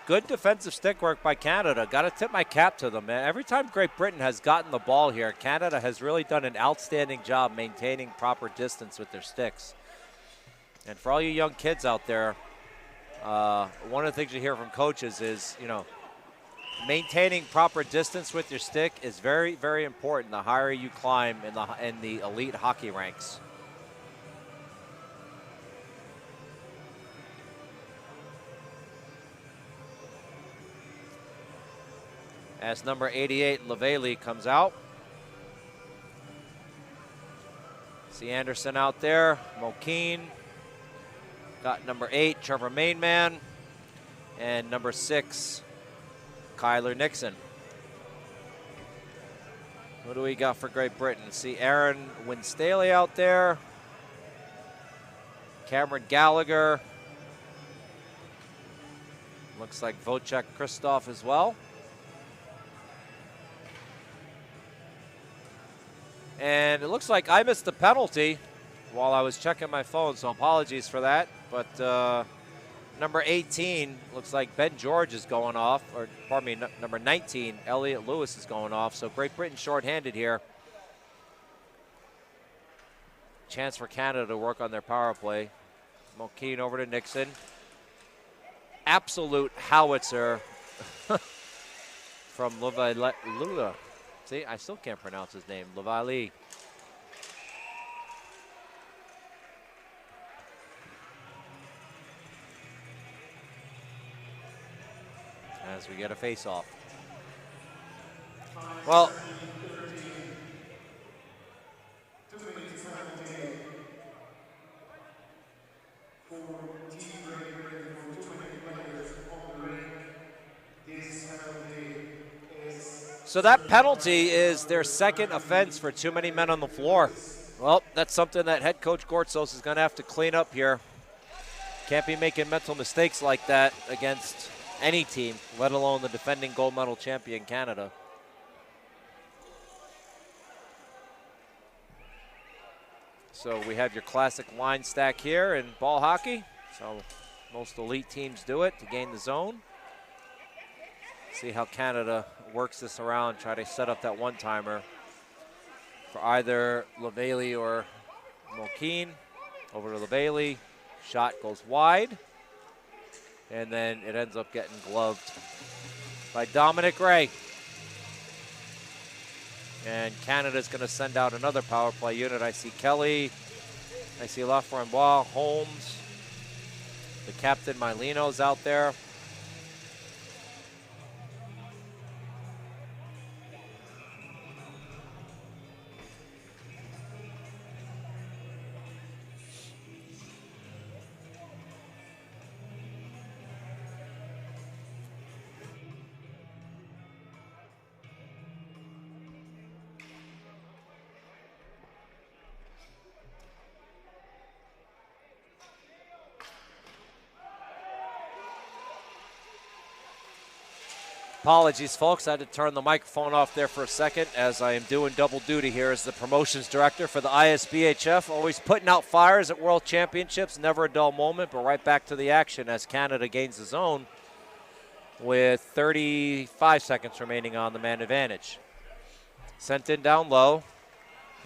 good defensive stick work by Canada. Got to tip my cap to them, man. Every time Great Britain has gotten the ball here, Canada has really done an outstanding job maintaining proper distance with their sticks. And for all you young kids out there, one of the things you hear from coaches is, you know, maintaining proper distance with your stick is very, very important the higher you climb in the elite hockey ranks. As number 88, LaVallee, comes out. See Anderson out there, Mokeen. Got number 8, Trevor Mainman. And number 6, Kyler Nixon. What do we got for Great Britain? See Aaron Winstaley out there. Cameron Gallagher. Looks like Wojciech Krzysztof as well. And it looks like I missed the penalty while I was checking my phone, so apologies for that. But number 18, looks like Ben George is going off, or pardon me, number 19, Elliot Lewis is going off. So Great Britain shorthanded here. Chance for Canada to work on their power play. Mokeen over to Nixon. Absolute howitzer from Lula. See, I still can't pronounce his name, LaVallee. As we get a face-off. Well, so that penalty is their second offense for too many men on the floor. Well, that's something that head coach Gortzos is going to have to clean up here. Can't be making mental mistakes like that against any team, let alone the defending gold medal champion Canada. So we have your classic line stack here in ball hockey. So most elite teams do it to gain the zone. See how Canada works this around, try to set up that one-timer for either LaVallee or Mokeen. Over to LaVallee, shot goes wide, and then it ends up getting gloved by Dominic Ray. And Canada's going to send out another power play unit. I see Kelly, I see Laframboise, Holmes, the captain Mileno's out there. Apologies, folks. I had to turn the microphone off there for a second as I am doing double duty here as the promotions director for the ISBHF. Always putting out fires at World Championships. Never a dull moment, but right back to the action as Canada gains the zone with 35 seconds remaining on the man advantage. Sent in down low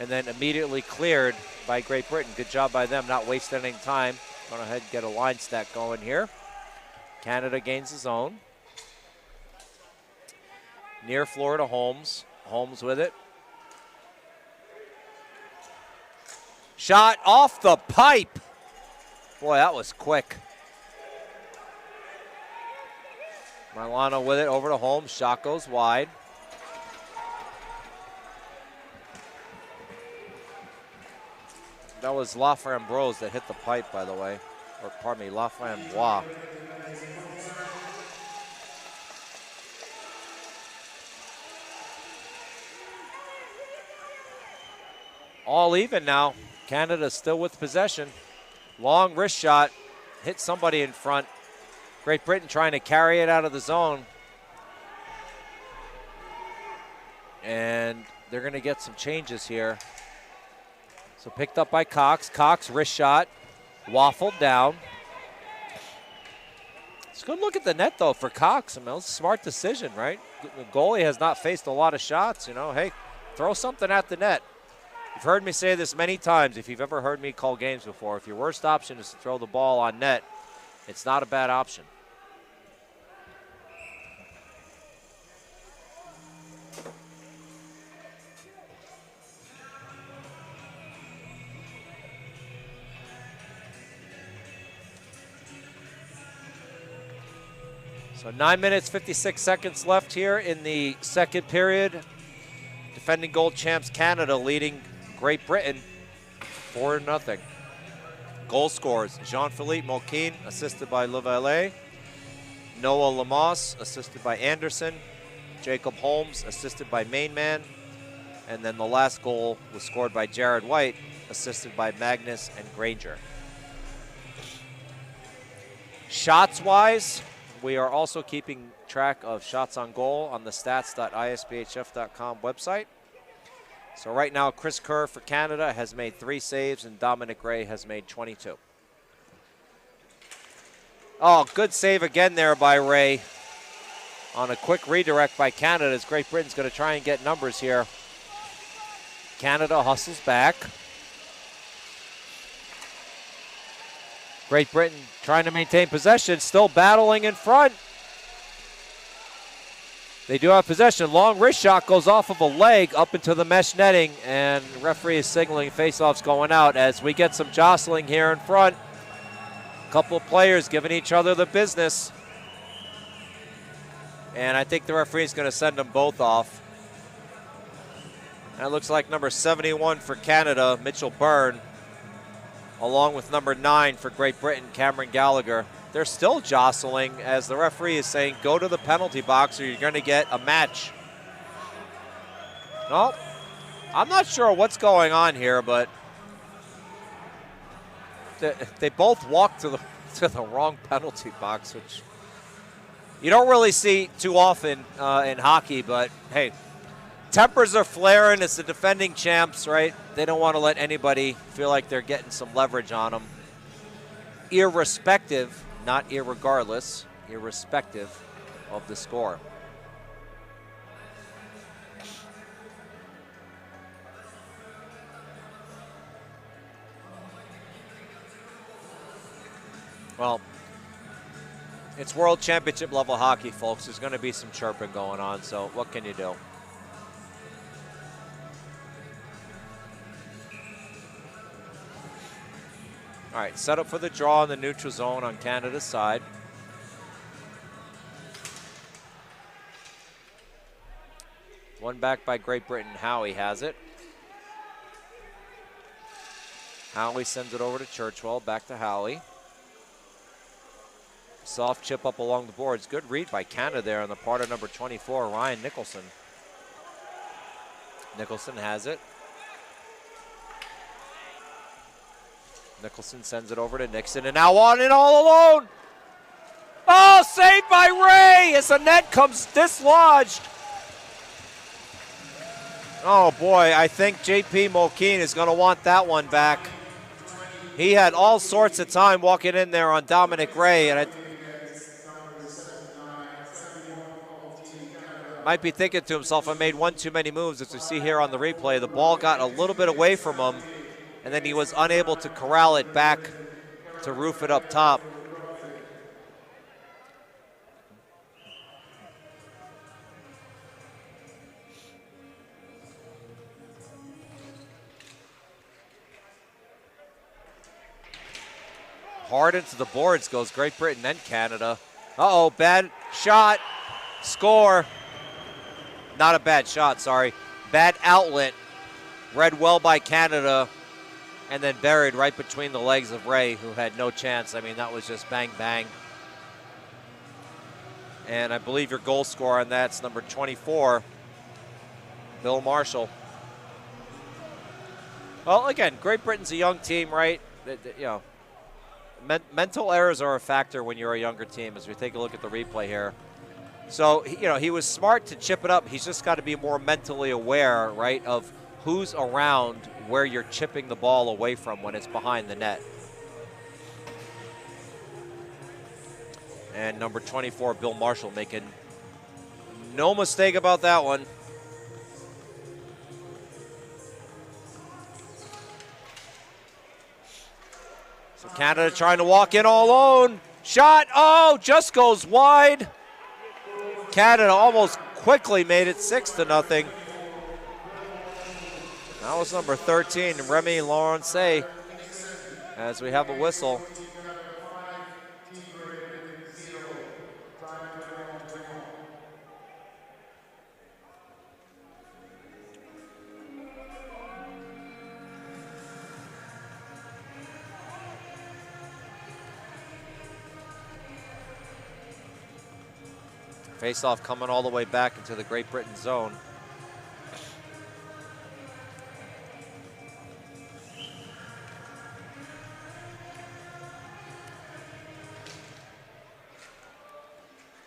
and then immediately cleared by Great Britain. Good job by them, not wasting any time. Going ahead and get a line stack going here. Canada gains the zone. Near floor to Holmes. Holmes with it. Shot off the pipe. Boy, that was quick. Milano with it over to Holmes. Shot goes wide. That was Laframboise that hit the pipe, by the way. Or pardon me, Laframboise. All even now. Canada still with possession. Long wrist shot. Hit somebody in front. Great Britain trying to carry it out of the zone. And they're going to get some changes here. So picked up by Cox. Cox, wrist shot. Waffled down. It's a good look at the net, though, for Cox. I mean, it was a smart decision, right? The goalie has not faced a lot of shots. You know, hey, throw something at the net. You've heard me say this many times. If you've ever heard me call games before, if your worst option is to throw the ball on net, it's not a bad option. So 9 minutes, 56 seconds left here in the second period. Defending gold champs Canada leading Great Britain 4-0. Goal scorers, Jean-Philippe Moquin, assisted by Levalet. Noah Lamas, assisted by Anderson. Jacob Holmes, assisted by Mainman. And then the last goal was scored by Jared White, assisted by Magnus and Granger. Shots-wise, we are also keeping track of shots on goal on the stats.isbhf.com website. So right now, Chris Kerr for Canada has made 3 saves and Dominic Ray has made 22. Oh, good save again there by Ray on a quick redirect by Canada as Great Britain's going to try and get numbers here. Canada hustles back. Great Britain trying to maintain possession, still battling in front. They do have possession. Long wrist shot goes off of a leg up into the mesh netting, and the referee is signaling faceoffs going out as we get some jostling here in front. A couple of players giving each other the business. And I think the referee is going to send them both off. That looks like number 71 for Canada, Mitchell Byrne, along with number 9 for Great Britain, Cameron Gallagher. They're still jostling as the referee is saying, go to the penalty box or you're going to get a match. No, I'm not sure what's going on here, but they both walked to the wrong penalty box, which you don't really see too often in hockey, but hey, tempers are flaring. It's the defending champs, right? They don't want to let anybody feel like they're getting some leverage on them. Irrespective, not irregardless, irrespective of the score. Well, it's World Championship level hockey, folks. There's going to be some chirping going on, so what can you do? All right, set up for the draw in the neutral zone on Canada's side. One back by Great Britain. Howie has it. Howie sends it over to Churchwell. Back to Howie. Soft chip up along the boards. Good read by Canada there on the part of number 24, Ryan Nicholson. Nicholson has it. Nicholson sends it over to Nixon, and now on in all alone. Oh, saved by Ray as the net comes dislodged. Oh boy, I think JP Moquin is going to want that one back. He had all sorts of time walking in there on Dominic Ray, and I might be thinking to himself, I made one too many moves. As we see here on the replay, the ball got a little bit away from him, and then he was unable to corral it back to roof it up top. Hard into the boards goes Great Britain and Canada. Uh-oh, bad shot. Score. Not a bad shot, sorry. Bad outlet. Read well by Canada, and then buried right between the legs of Ray, who had no chance. I mean, that was just bang, bang. And I believe your goal scorer on that's number 24, Bill Marshall. Well, again, Great Britain's a young team, right? You know, mental errors are a factor when you're a younger team, as we take a look at the replay here. So, you know, he was smart to chip it up. He's just got to be more mentally aware, right, of who's around where you're chipping the ball away from when it's behind the net. And number 24, Bill Marshall, making no mistake about that one. So Canada trying to walk in all alone. Shot, oh, just goes wide. Canada almost quickly made it 6-0. That was number 13, Remy Lawrence, as we have a whistle. Face-off coming all the way back into the Great Britain zone.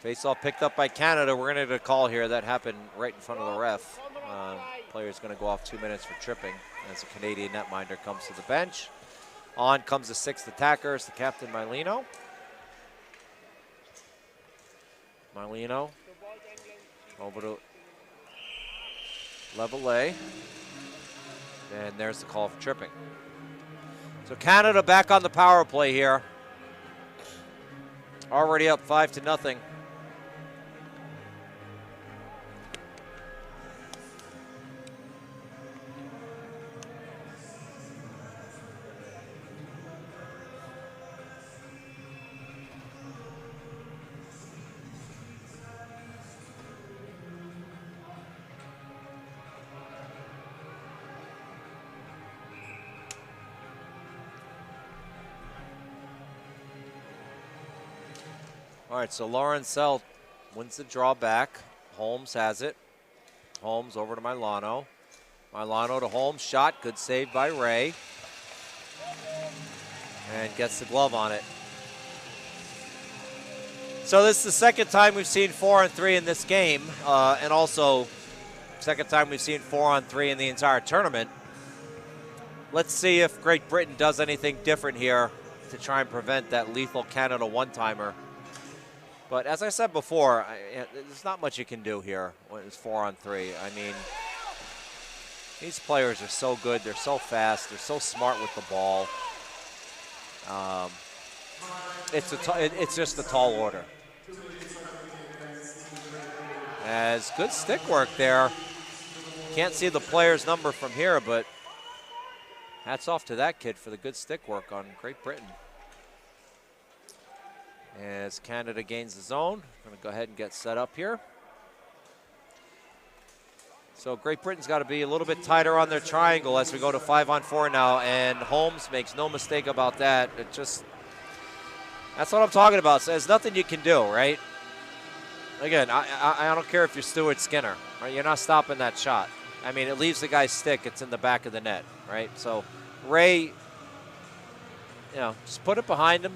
Face-off picked up by Canada. We're going to get a call here. That happened right in front of the ref. Player's going to go off 2 minutes for tripping as the Canadian netminder comes to the bench. On comes the sixth attacker. It's the captain, Mileno. Mileno over to level A. And there's the call for tripping. So Canada back on the power play here. Already up 5-0. All right, so Lawrencell wins the draw back. Holmes has it. Holmes over to Milano. Milano to Holmes. Shot. Good save by Ray. And gets the glove on it. So this is the second time we've seen 4-on-3 in this game. And also second time we've seen 4-on-3 in the entire tournament. Let's see if Great Britain does anything different here to try and prevent that lethal Canada one-timer. But as I said before, there's not much you can do here when it's 4-on-3. I mean, these players are so good. They're so fast. They're so smart with the ball. It's just a tall order. As good stick work there. Can't see the player's number from here, but hats off to that kid for the good stick work on Great Britain. As Canada gains the zone, I'm going to go ahead and get set up here. So Great Britain's got to be a little bit tighter on their triangle as we go to 5-on-4 now, and Holmes makes no mistake about that. It just, that's what I'm talking about. So there's nothing you can do, right? Again, I don't care if you're Stuart Skinner, right? You're not stopping that shot. I mean, it leaves the guy's stick. It's in the back of the net, right? So Ray, you know, just put it behind him.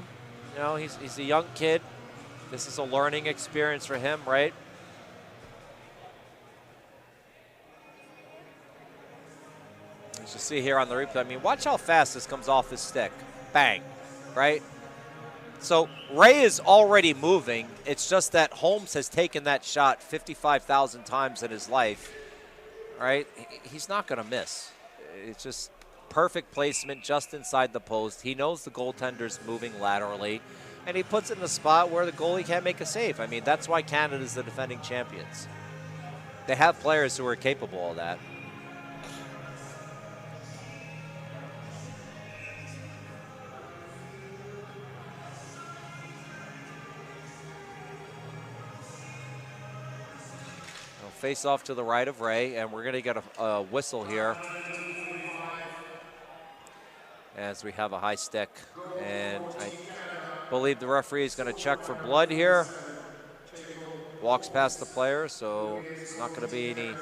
You know, he's a young kid. This is a learning experience for him, right? As you see here on the replay, I mean, watch how fast this comes off his stick. Bang, right? So Ray is already moving. It's just that Holmes has taken that shot 55,000 times in his life, right? He's not going to miss. It's just perfect placement just inside the post. He knows the goaltender's moving laterally, and he puts it in a spot where the goalie can't make a save. I mean, that's why Canada's the defending champions. They have players who are capable of that. face off to the right of Ray, and we're going to get a whistle here as we have a high stick. And I believe the referee is going to check for blood here. Walks past the player, so not going to be any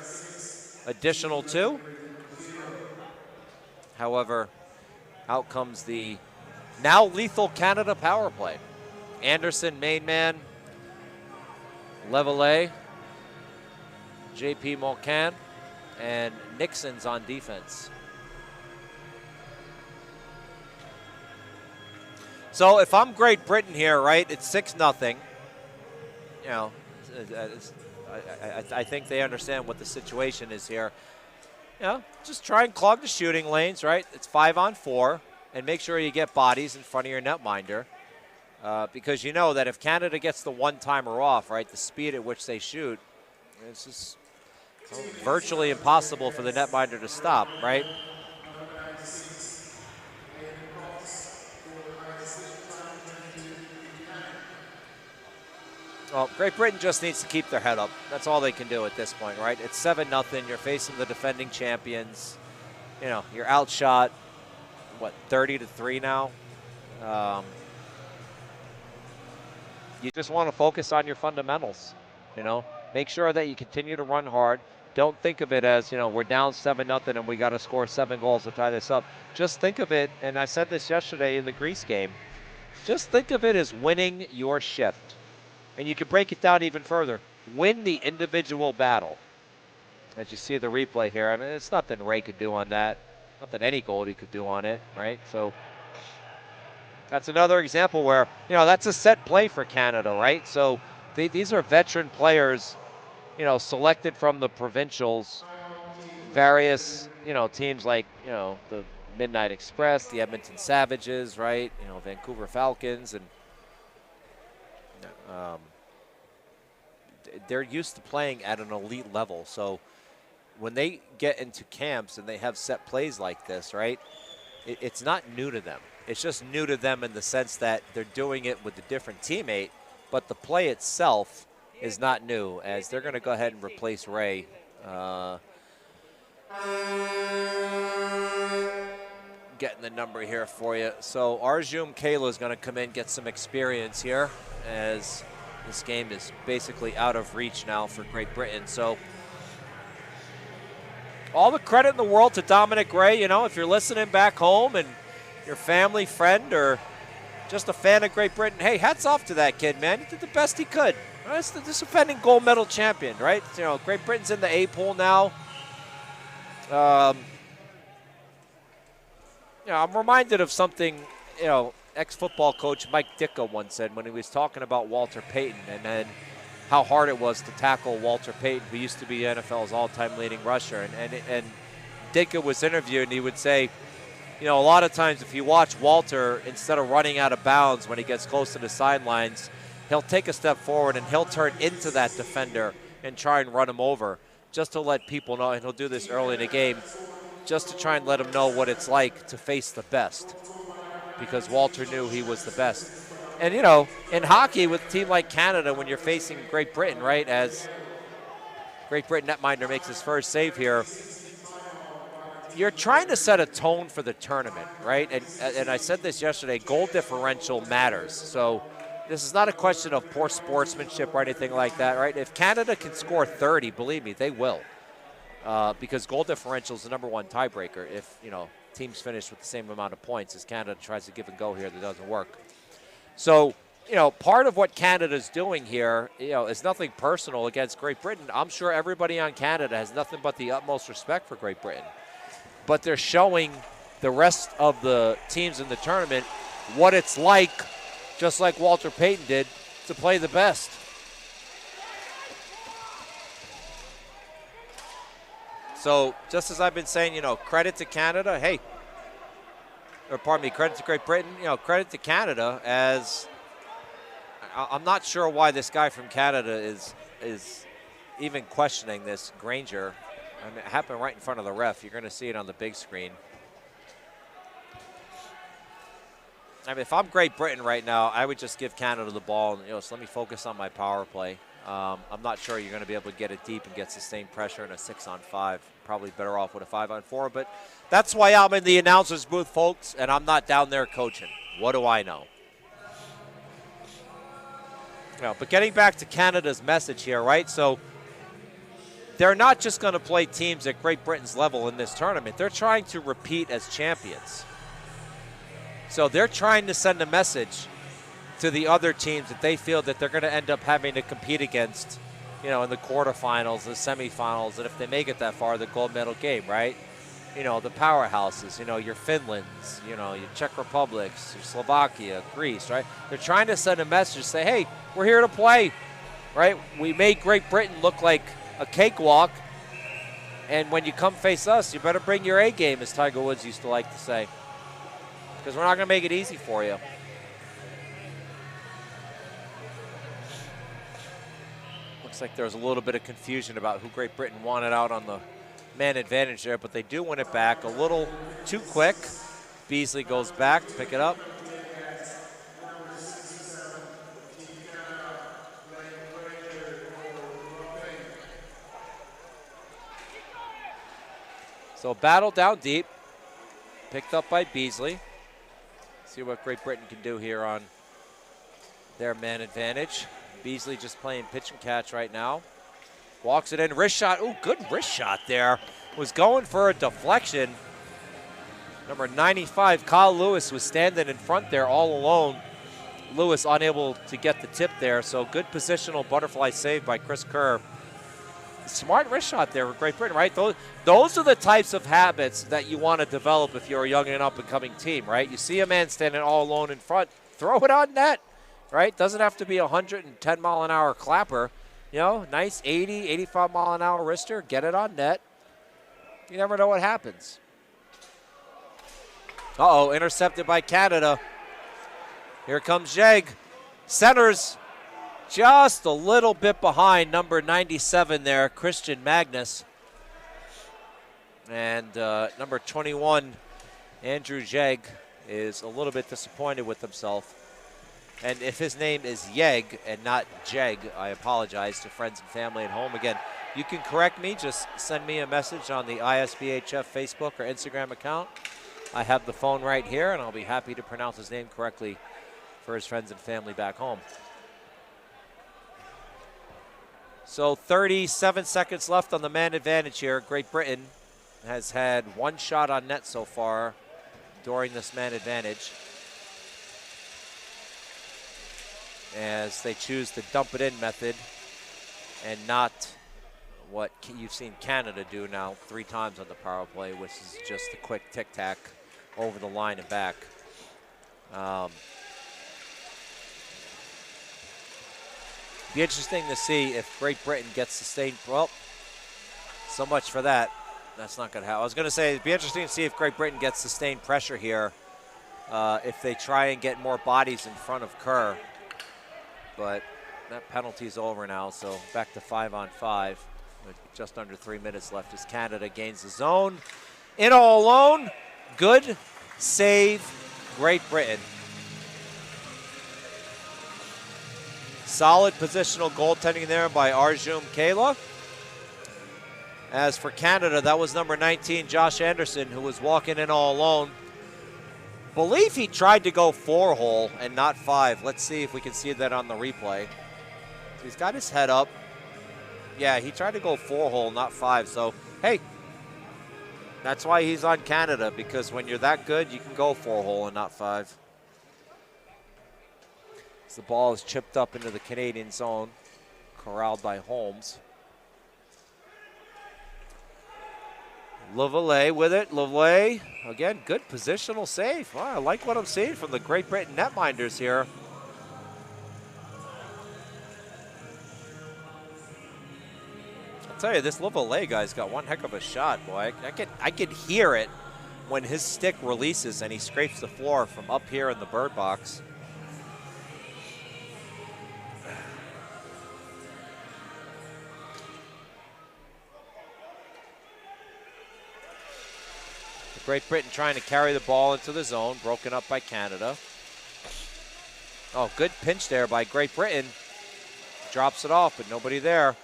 additional two. However, out comes the now lethal Canada power play. Anderson, main man, Levelet, JP Mulcan, and Nixon's on defense. So if I'm Great Britain here, right, it's 6-0. You know, I think they understand what the situation is here. You know, just try and clog the shooting lanes, right? It's 5-on-4, and make sure you get bodies in front of your netminder. Because you know that if Canada gets the one-timer off, right, the speed at which they shoot, it's just virtually impossible for the netminder to stop, right? Well, Great Britain just needs to keep their head up. That's all they can do at this point, right? It's 7-0. You're facing the defending champions. You know, you're outshot, what, 30-3 now? You just want to focus on your fundamentals, you know? Make sure that you continue to run hard. Don't think of it as, you know, we're down 7-0 and we got to score 7 goals to tie this up. Just think of it, and I said this yesterday in the Greece game, just think of it as winning your shift. And you can break it down even further. Win the individual battle. As you see the replay here, I mean, it's nothing Ray could do on that. Nothing any goalie could do on it, right? So that's another example where, you know, that's a set play for Canada, right? So these are veteran players, you know, selected from the provincials, various, you know, teams like, you know, the Midnight Express, the Edmonton Savages, right? You know, Vancouver Falcons, and they're used to playing at an elite level. So when they get into camps and they have set plays like this, right, it's not new to them. It's just new to them in the sense that they're doing it with a different teammate, but the play itself is not new, as they're going to go ahead and replace Ray. Getting the number here for you. So Arjun Kayla is going to come in, get some experience here, as this game is basically out of reach now for Great Britain. So all the credit in the world to Dominic Ray. You know, if you're listening back home and your family, friend, or just a fan of Great Britain, hey, hats off to that kid, man. He did the best he could. That's the defending gold medal champion, right? You know, Great Britain's in the A pool now. You know, I'm reminded of something, you know, ex-football coach Mike Ditka once said when he was talking about Walter Payton and then how hard it was to tackle Walter Payton, who used to be NFL's all-time leading rusher. And Ditka was interviewed, and he would say, you know, a lot of times if you watch Walter, instead of running out of bounds when he gets close to the sidelines, he'll take a step forward and he'll turn into that defender and try and run him over, just to let people know, and he'll do this early in the game, just to try and let him know what it's like to face the best, because Walter knew he was the best. And, you know, in hockey with a team like Canada, when you're facing Great Britain, right, as Great Britain netminder makes his first save here, you're trying to set a tone for the tournament, right? And I said this yesterday, goal differential matters. So this is not a question of poor sportsmanship or anything like that, right? If Canada can score 30, believe me, they will. Because goal differential is the #1 tiebreaker if, you know, teams finish with the same amount of points as Canada tries to give and go here that doesn't work. So, you know, part of what Canada's doing here, you know, is nothing personal against Great Britain. I'm sure everybody on Canada has nothing but the utmost respect for Great Britain. But they're showing the rest of the teams in the tournament what it's like, just like Walter Payton did, to play the best. So just as I've been saying, you know, credit to Canada, hey, or pardon me, credit to Great Britain, you know, credit to Canada, as I'm not sure why this guy from Canada is even questioning this, Granger. I mean, it happened right in front of the ref. You're going to see it on the big screen. I mean, if I'm Great Britain right now, I would just give Canada the ball, and, you know, so let me focus on my power play. I'm not sure you're going to be able to get it deep and get sustained pressure in a 6-on-5. Probably better off with a 5-on-4, but that's why I'm in the announcer's booth, folks, and I'm not down there coaching. What do I know? But getting back to Canada's message here, right? So they're not just going to play teams at Great Britain's level in this tournament. They're trying to repeat as champions. So they're trying to send a message to the other teams that they feel that they're going to end up having to compete against, in the quarterfinals, the semifinals, and if they make it that far, the gold medal game, right? The powerhouses, your Finlands, your Czech Republics, your Slovakia, Greece, right? They're trying to send a message, say, hey, we're here to play, right? We made Great Britain look like a cakewalk, and when you come face us, you better bring your A game, as Tiger Woods used to like to say, because we're not going to make it easy for you. Looks like there's a little bit of confusion about who Great Britain wanted out on the man advantage there, but they do win it back a little too quick. Beasley goes back, pick it up. So battle down deep, picked up by Beasley. See what Great Britain can do here on their man advantage. Beasley just playing pitch and catch right now. Walks it in, wrist shot. Ooh, good wrist shot there. Was going for a deflection. Number 95, Kyle Lewis, was standing in front there all alone. Lewis unable to get the tip there, so good positional butterfly save by Chris Kerr. Smart wrist shot there for Great Britain, right? Those are the types of habits that you want to develop if you're a young and up-and-coming team, right? You see a man standing all alone in front, throw it on net, right? Doesn't have to be a 110-mile-an-hour clapper. Nice 80, 85-mile-an-hour wrister, get it on net. You never know what happens. Uh-oh, intercepted by Canada. Here comes Jeg. Centers just a little bit behind number 97 there, Christian Magnus. And number 21, Andrew Jeg, is a little bit disappointed with himself. And if his name is Yeg and not Jeg, I apologize to friends and family at home. Again, you can correct me. Just send me a message on the ISBHF Facebook or Instagram account. I have the phone right here, and I'll be happy to pronounce his name correctly for his friends and family back home. So 37 seconds left on the man advantage here. Great Britain has had one shot on net so far during this man advantage, as they choose the dump it in method and not what you've seen Canada do now 3 times on the power play, which is just a quick tic-tac over the line and back. Be interesting to see if Great Britain gets sustained. Well, so much for that. That's not going to happen. I was going to say it'd be interesting to see if Great Britain gets sustained pressure here, if they try and get more bodies in front of Kerr. But that penalty's over now, so back to 5-on-5 with just under 3 minutes left as Canada gains the zone. In all alone, good save, Great Britain. Solid positional goaltending there by Arjun Kela. As for Canada, that was number 19, Josh Anderson, who was walking in all alone. Believe he tried to go 4-hole and not 5. Let's see if we can see that on the replay. He's got his head up. Yeah, he tried to go 4-hole, not 5. So, hey, that's why he's on Canada, because when you're that good, you can go 4-hole and not 5. As the ball is chipped up into the Canadian zone, corralled by Holmes. Lavallee with it. Lavallee, again, good positional save. Wow, I like what I'm seeing from the Great Britain netminders here. I'll tell you, this Lavallee guy's got one heck of a shot, boy. I can hear it when his stick releases and he scrapes the floor from up here in the bird box. Great Britain trying to carry the ball into the zone, broken up by Canada. Oh, good pinch there by Great Britain. drops it off, but nobody there.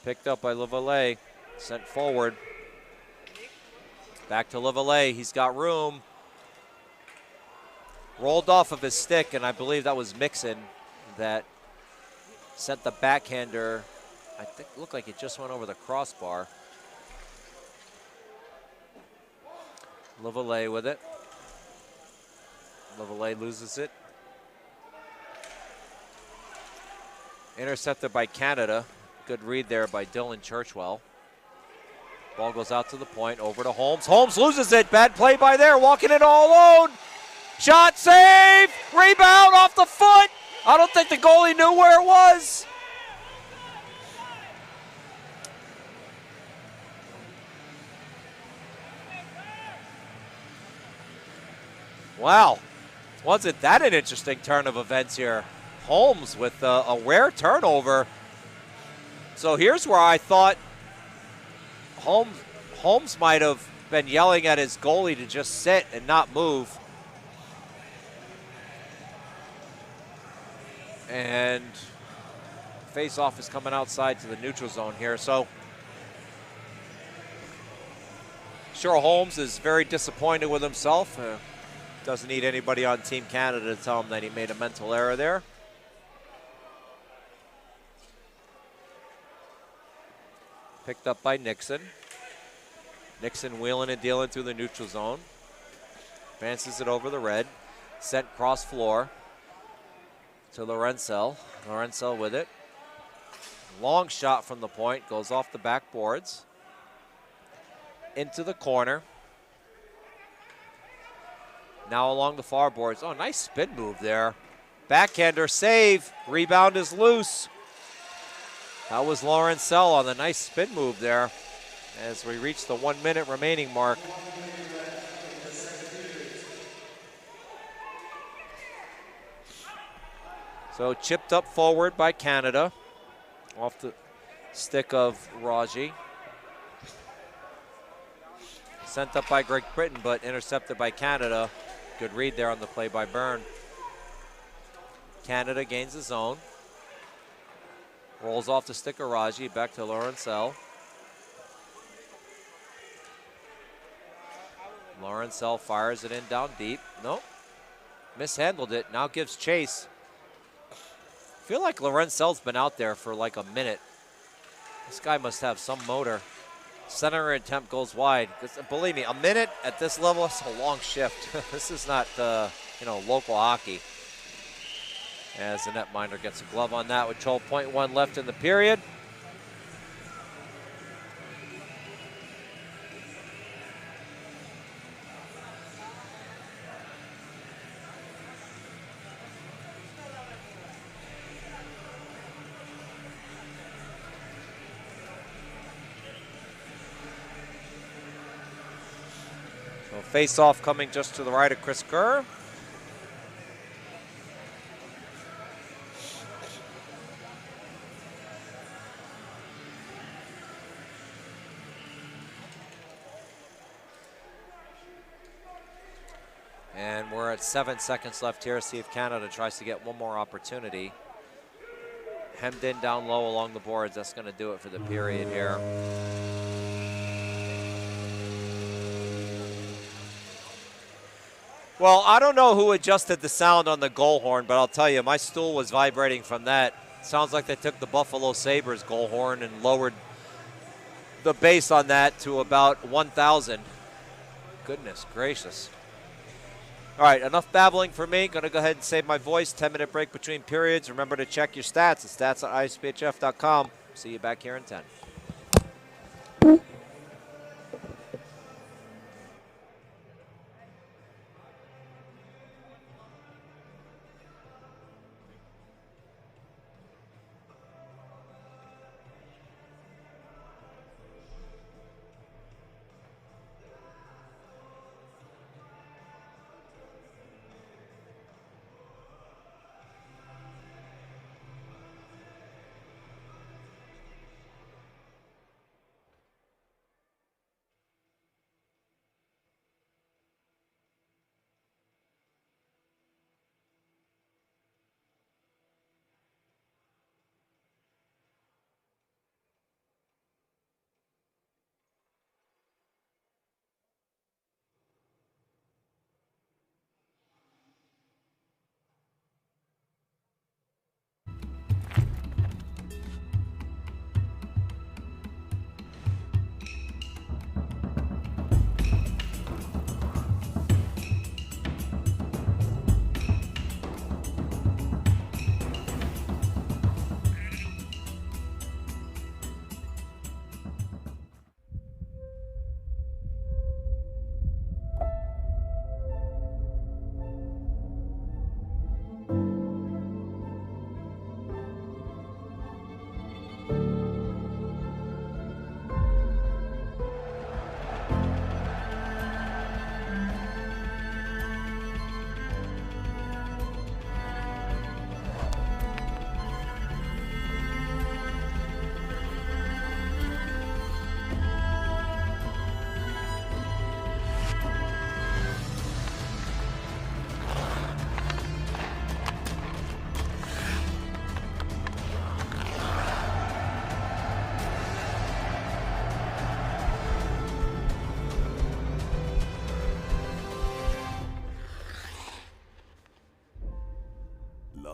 Picked up by LaValle, sent forward. Back to LaValle, he's got room. Rolled off of his stick, and I believe that was Mixon that sent the backhander. I think it looked like it just went over the crossbar. LaValle with it. LaValle loses it. Intercepted by Canada. Good read there by Dylan Churchwell. Ball goes out to the point, over to Holmes. Holmes loses it. Bad play by there, walking it all alone. Shot, save, rebound off the foot. I don't think the goalie knew where it was. Wow, wasn't that an interesting turn of events here? Holmes with a rare turnover. So here's where I thought Holmes might have been yelling at his goalie to just sit and not move. And face-off is coming outside to the neutral zone here. So sure, Holmes is very disappointed with himself. Doesn't need anybody on Team Canada to tell him that he made a mental error there. Picked up by Nixon. Nixon wheeling and dealing through the neutral zone. Advances it over the red. Sent cross floor to Lorencel. Lorencel with it. Long shot from the point. Goes off the backboards. Into the corner. Now along the far boards. Oh, nice spin move there. Backhander save. Rebound is loose. That was Lorencel on the nice spin move there as we reach the 1 minute remaining mark. So chipped up forward by Canada off the stick of Raji. Sent up by Greg Britton, but intercepted by Canada. Good read there on the play by Byrne. Canada gains the zone. Rolls off the stick of Raji, back to Lorencel. Lorencel fires it in down deep. Nope. Mishandled it, now gives chase. I feel like Lorenzel's been out there for like a minute. This guy must have some motor. Center attempt goes wide. Believe me, a minute at this level, it's a long shift. This is not, local hockey. As the netminder gets a glove on that with 12.1 left in the period. So face-off coming just to the right of Chris Kerr. And we're at 7 seconds left here. See if Canada tries to get one more opportunity. Hemmed in down low along the boards. That's going to do it for the period here. Well, I don't know who adjusted the sound on the goal horn, but I'll tell you, my stool was vibrating from that. Sounds like they took the Buffalo Sabres goal horn and lowered the bass on that to about 1,000. Goodness gracious. All right, enough babbling for me. Going to go ahead and save my voice. 10-minute break between periods. Remember to check your stats. The stats at ISBHF.com. See you back here in 10.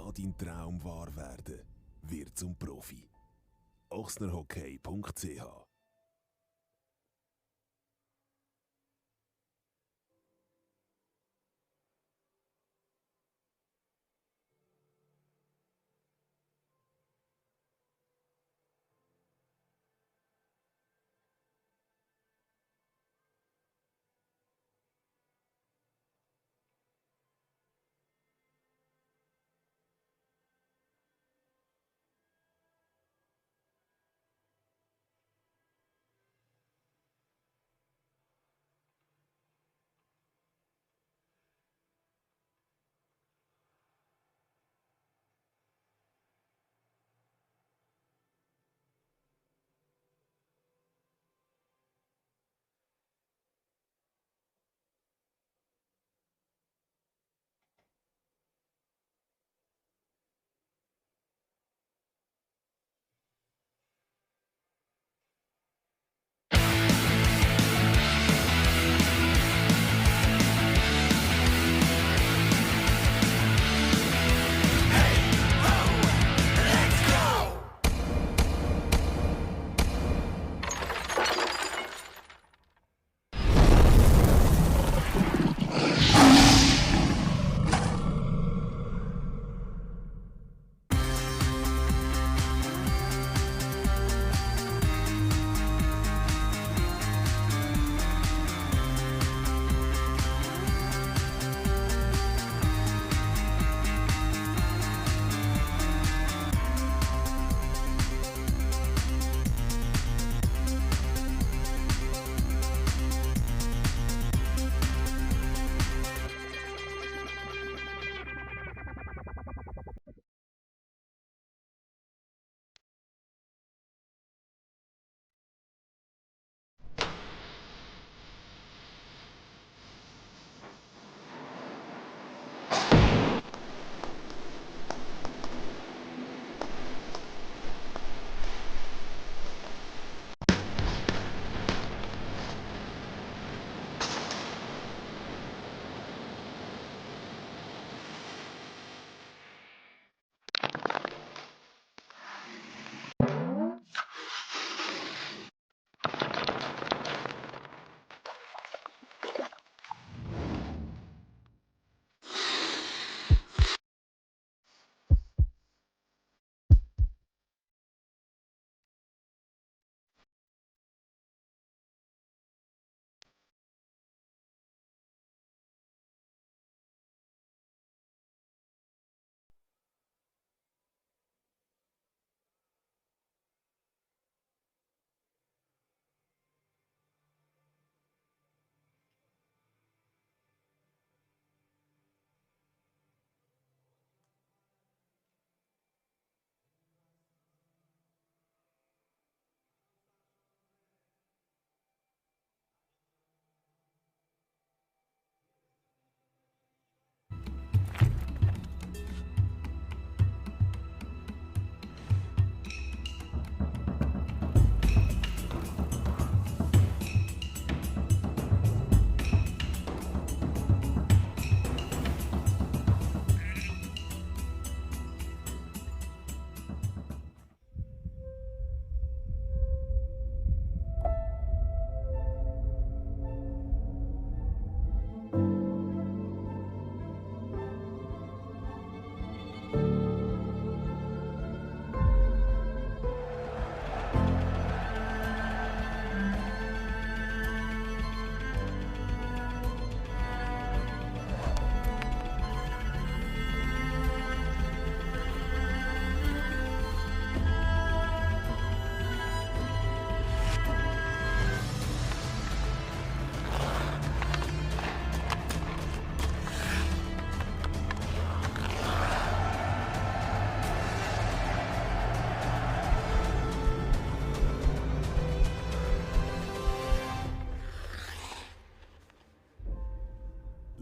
Lass deinen Traum wahr werden. Wird zum Profi. ochsnerhockey.ch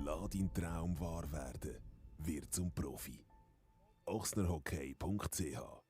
Lass deinen Traum wahr werden. Wird zum Profi. ochsnerhockey.ch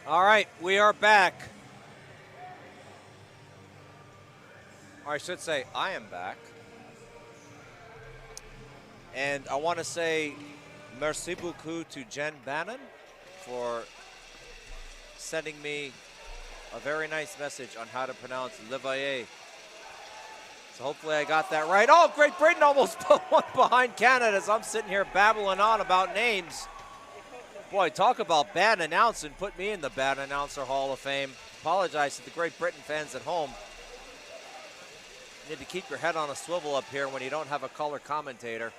All right, we are back. Or I should say, I am back. And I want to say merci beaucoup to Jen Bannon for sending me a very nice message on how to pronounce Levaye. So hopefully I got that right. Oh, Great Britain almost put one behind Canada as I'm sitting here babbling on about names. Boy, talk about bad announcing. Put me in the Bad Announcer Hall of Fame. Apologize to the Great Britain fans at home. You need to keep your head on a swivel up here when you don't have a color commentator.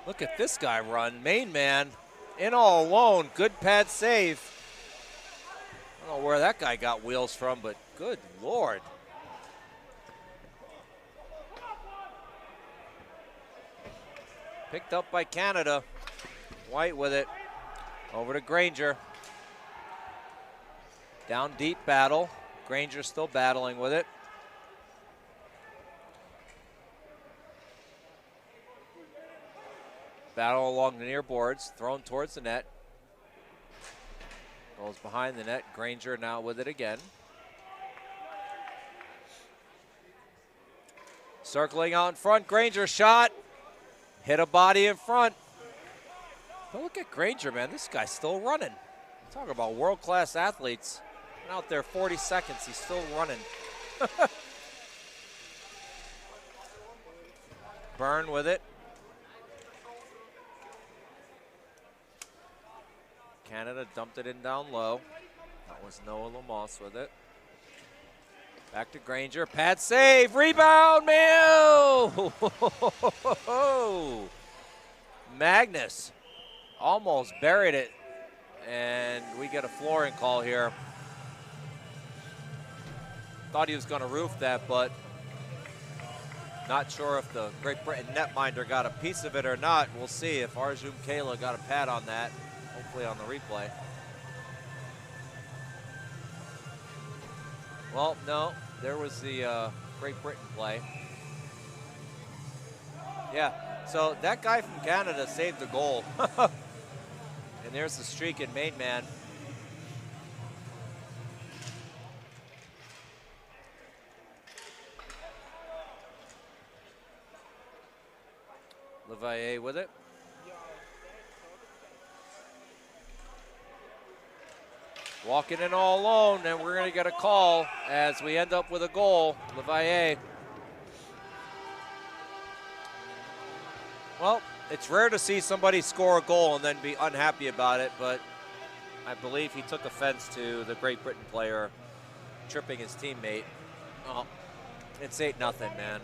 Look at this guy run. Main man in all alone. Good pad save. I don't know where that guy got wheels from, but good Lord. Picked up by Canada. White with it. Over to Granger. Down deep battle. Granger still battling with it. Battle along the near boards. Thrown towards the net. Goes behind the net. Granger now with it again. Circling out in front. Granger shot. Hit a body in front. But look at Granger, man. This guy's still running. Talk about world-class athletes. Been out there 40 seconds. He's still running. Byrne with it. Canada dumped it in down low. That was Noah Lamosse with it. Back to Granger. Pad save. Rebound, Mayo! Magnus almost buried it. And we get a flooring call here. Thought he was going to roof that, but not sure if the Great Britain netminder got a piece of it or not. We'll see if Arjun Kayla got a pad on that. Hopefully on the replay. Well, no, there was the Great Britain play. Yeah, so that guy from Canada saved the goal. And there's the streak in main man. Levaye with it. Walking in all alone, and we're going to get a call as we end up with a goal. Levaye. Well, it's rare to see somebody score a goal and then be unhappy about it, but I believe he took offense to the Great Britain player tripping his teammate. Oh, it's 8-0, man.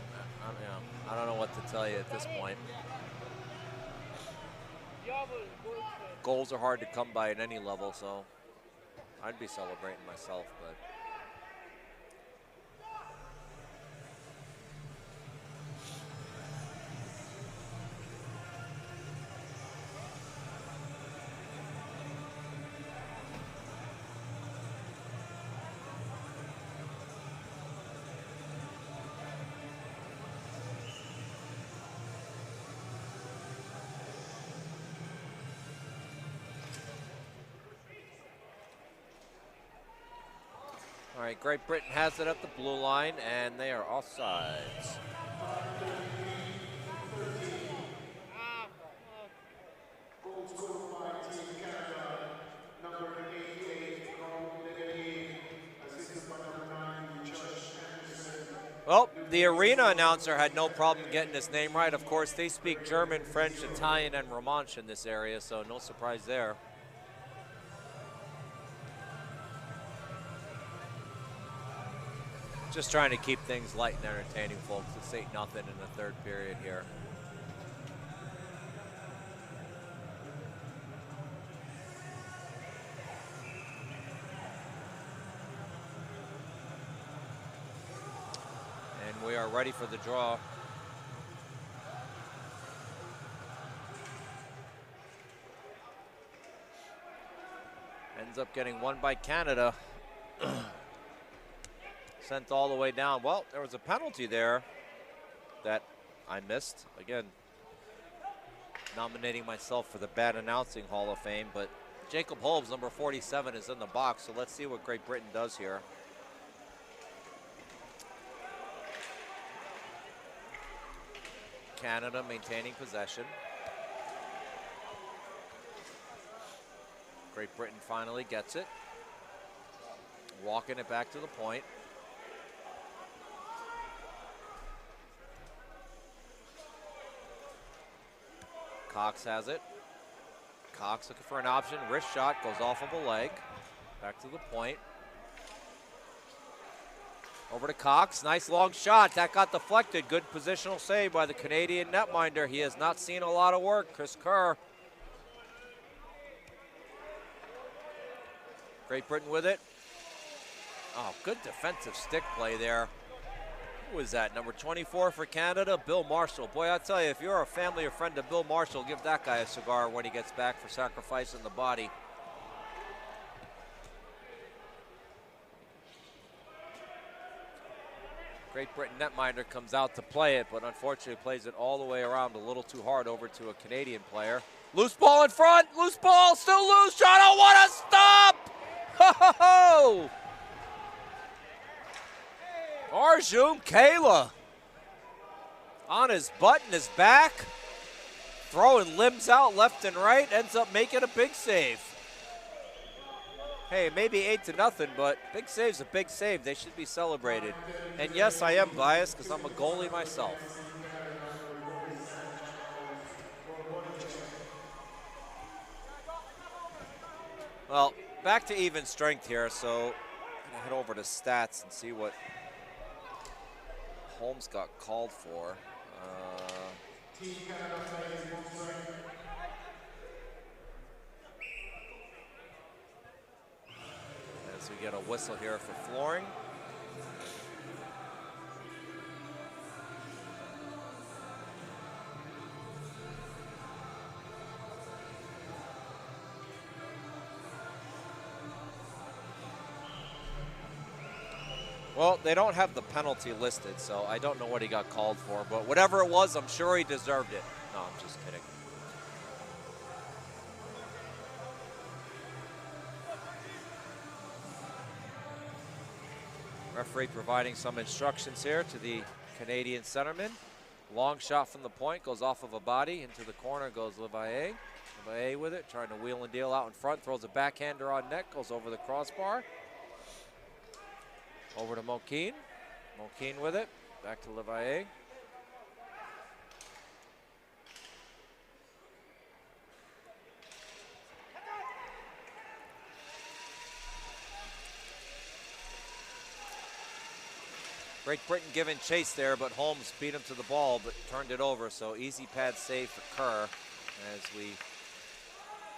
I don't know what to tell you at this point. Goals are hard to come by at any level, so I'd be celebrating myself, but. All right, Great Britain has it at the blue line, and they are offsides. Well, the arena announcer had no problem getting his name right. Of course, they speak German, French, Italian, and Romansh in this area, so no surprise there. Just trying to keep things light and entertaining, folks. It's 8-0 in the third period here. And we are ready for the draw. Ends up getting won by Canada. Sent all the way down. Well, there was a penalty there that I missed. Again, nominating myself for the Bad Announcing Hall of Fame, but Jacob Holmes, number 47, is in the box, so let's see what Great Britain does here. Canada maintaining possession. Great Britain finally gets it. Walking it back to the point. Cox has it. Cox looking for an option. Wrist shot goes off of a leg. Back to the point. Over to Cox. Nice long shot. That got deflected. Good positional save by the Canadian netminder. He has not seen a lot of work. Chris Kerr. Great Britain with it. Oh, good defensive stick play there. Who was that? Number 24 for Canada, Bill Marshall. Boy, I tell you, if you're a family or friend of Bill Marshall, give that guy a cigar when he gets back for sacrificing the body. Great Britain netminder comes out to play it, but unfortunately plays it all the way around a little too hard over to a Canadian player. Loose ball in front, loose ball, still loose, shot, oh, what a stop! Ho, ho, ho! Arjun Kayla on his butt and his back, throwing limbs out left and right, ends up making a big save. Hey, maybe 8-0, but big save's a big save. They should be celebrated. And yes, I am biased because I'm a goalie myself. Well, back to even strength here, so I'm gonna head over to stats and see what Holmes got called for. As we get a whistle here for flooring. Well, they don't have the penalty listed, so I don't know what he got called for, but whatever it was, I'm sure he deserved it. No, I'm just kidding. Referee providing some instructions here to the Canadian centerman. Long shot from the point, goes off of a body, into the corner goes Levaye. Levaye with it, trying to wheel and deal out in front, throws a backhander on net, goes over the crossbar. Over to Moquin. Moquin with it. Back to Levaye. Great Britain giving chase there, but Holmes beat him to the ball, but turned it over. So easy pad save for Kerr as we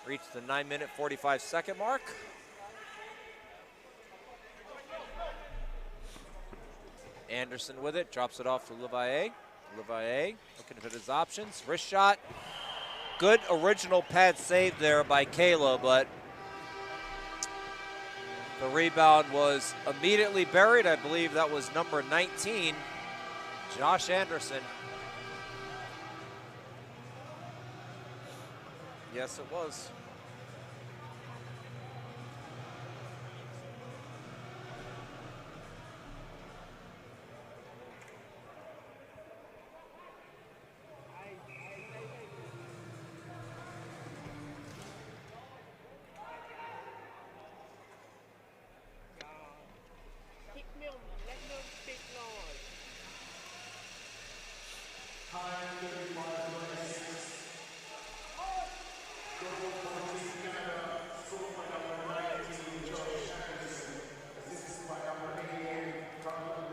reach the 9-minute 45-second mark. Anderson with it, drops it off to Levaye. Levaye looking at his options. Wrist shot. Good original pad save there by Kayla, but the rebound was immediately buried. I believe that was number 19, Josh Anderson. Yes, it was.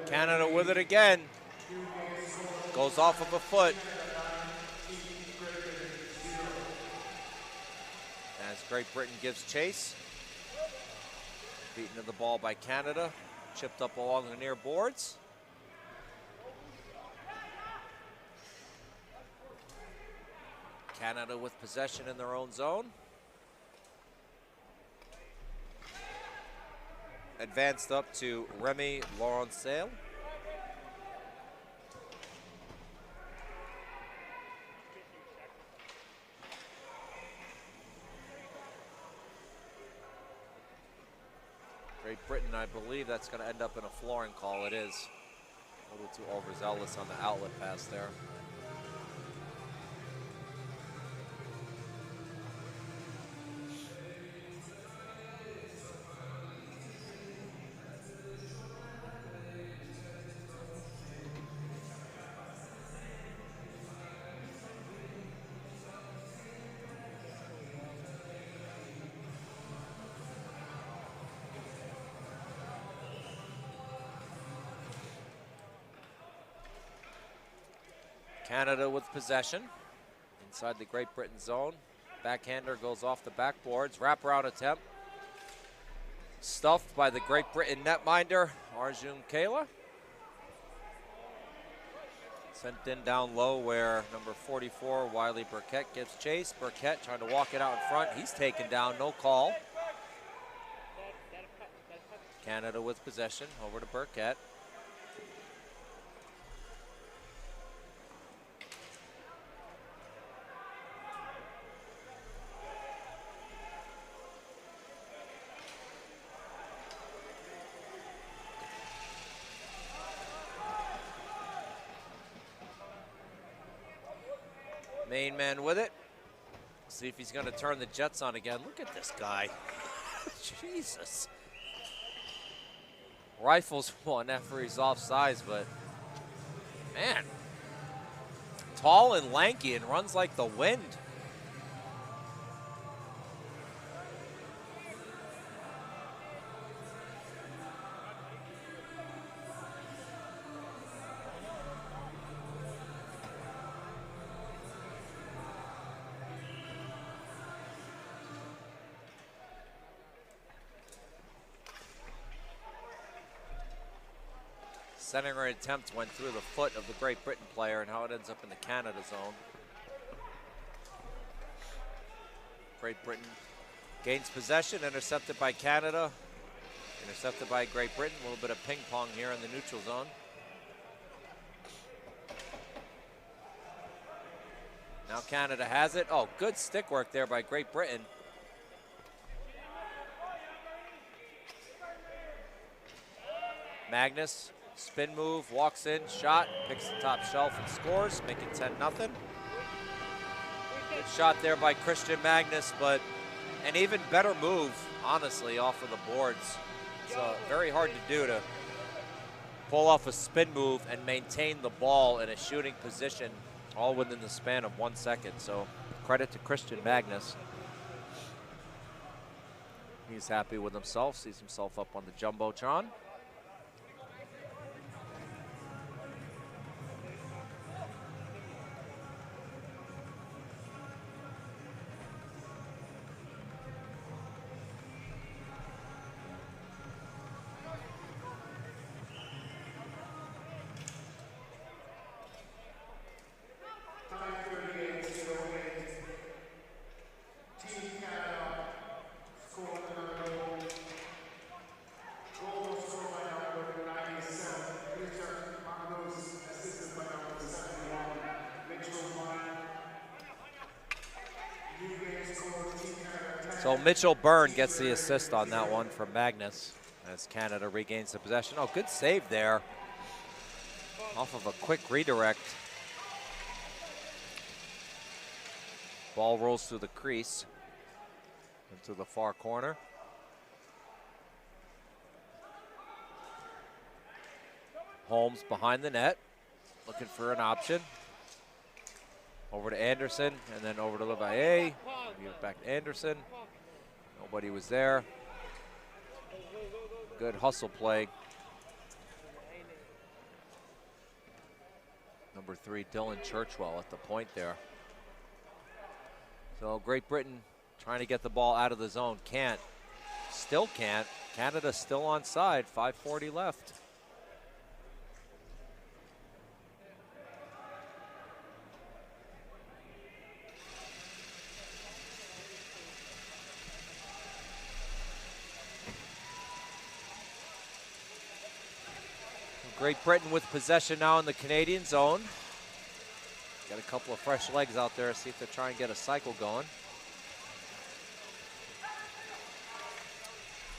Canada with it again. Goes off of a foot. As Great Britain gives chase. Beaten to the ball by Canada. Chipped up along the near boards. Canada with possession in their own zone. advanced up to Remy Laurencel. Great Britain, I believe that's going to end up in a flooring call. It is. A little too overzealous on the outlet pass there. Canada with possession inside the Great Britain zone. Backhander goes off the backboards. Wraparound attempt. Stuffed by the Great Britain netminder, Arjun Kayla. Sent in down low where number 44, Wiley Burkett, gives chase. Burkett trying to walk it out in front. He's taken down, no call. Canada with possession, over to Burkett. Main man with it. See if he's going to turn the Jets on again. Look at this guy. Jesus. Rifles one after he's offsides, but man, tall and lanky and runs like the wind. Centering attempt went through the foot of the Great Britain player, and how it ends up in the Canada zone. Great Britain gains possession, intercepted by Canada, intercepted by Great Britain. A little bit of ping pong here in the neutral zone. Now Canada has it. Oh, good stick work there by Great Britain. Magnus. Spin move, walks in, shot, picks the top shelf and scores, making 10-0. Good shot there by Christian Magnus, but an even better move, honestly, off of the boards. It's very hard to do, to pull off a spin move and maintain the ball in a shooting position all within the span of 1 second. So credit to Christian Magnus. He's happy with himself, sees himself up on the Jumbotron. So Mitchell Byrne gets the assist on that one from Magnus as Canada regains the possession. Oh, good save there off of a quick redirect. Ball rolls through the crease into the far corner. Holmes behind the net, looking for an option. Over to Anderson, and then over to Levaye. Give it back to Anderson. Nobody was there. Good hustle play. Number 3, Dylan Churchwell at the point there. So Great Britain trying to get the ball out of the zone. Can't. Still can't. Canada still onside. 5:40 left. Great Britain with possession now in the Canadian zone. Got a couple of fresh legs out there. See if they try and get a cycle going.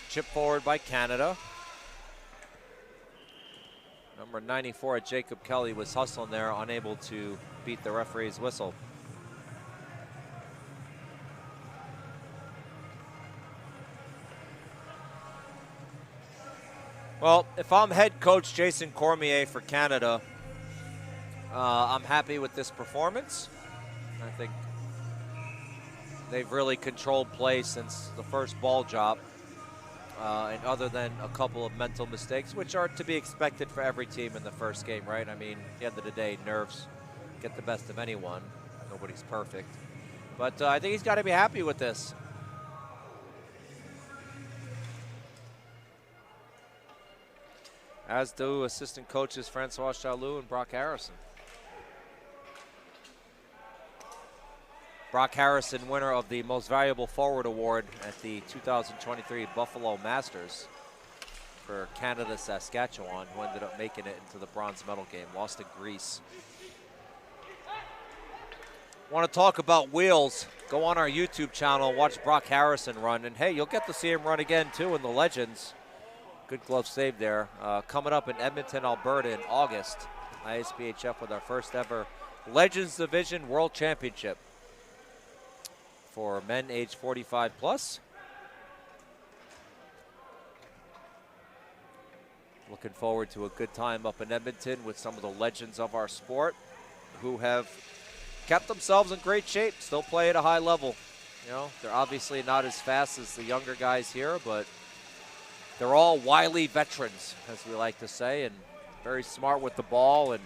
Chip forward by Canada. Number 94, Jacob Kelly, was hustling there, unable to beat the referee's whistle. Well, if I'm head coach Jason Cormier for Canada, I'm happy with this performance. I think they've really controlled play since the first ball drop. And other than a couple of mental mistakes, which are to be expected for every team in the first game, right? I mean, at the end of the day, nerves get the best of anyone. Nobody's perfect. But I think he's got to be happy with this. As do assistant coaches Francois Chaloux and Brock Harrison. Brock Harrison, winner of the Most Valuable Forward Award at the 2023 Buffalo Masters for Canada Saskatchewan, who ended up making it into the bronze medal game, lost to Greece. Want to talk about wheels? Go on our YouTube channel, watch Brock Harrison run, and hey, you'll get to see him run again too in the Legends. Good glove save there. Coming up in Edmonton, Alberta in August, ISBHF with our first ever Legends Division World Championship for men age 45 plus. Looking forward to a good time up in Edmonton with some of the legends of our sport who have kept themselves in great shape, still play at a high level. You know, they're obviously not as fast as the younger guys here, but they're all wily veterans, as we like to say, and very smart with the ball, and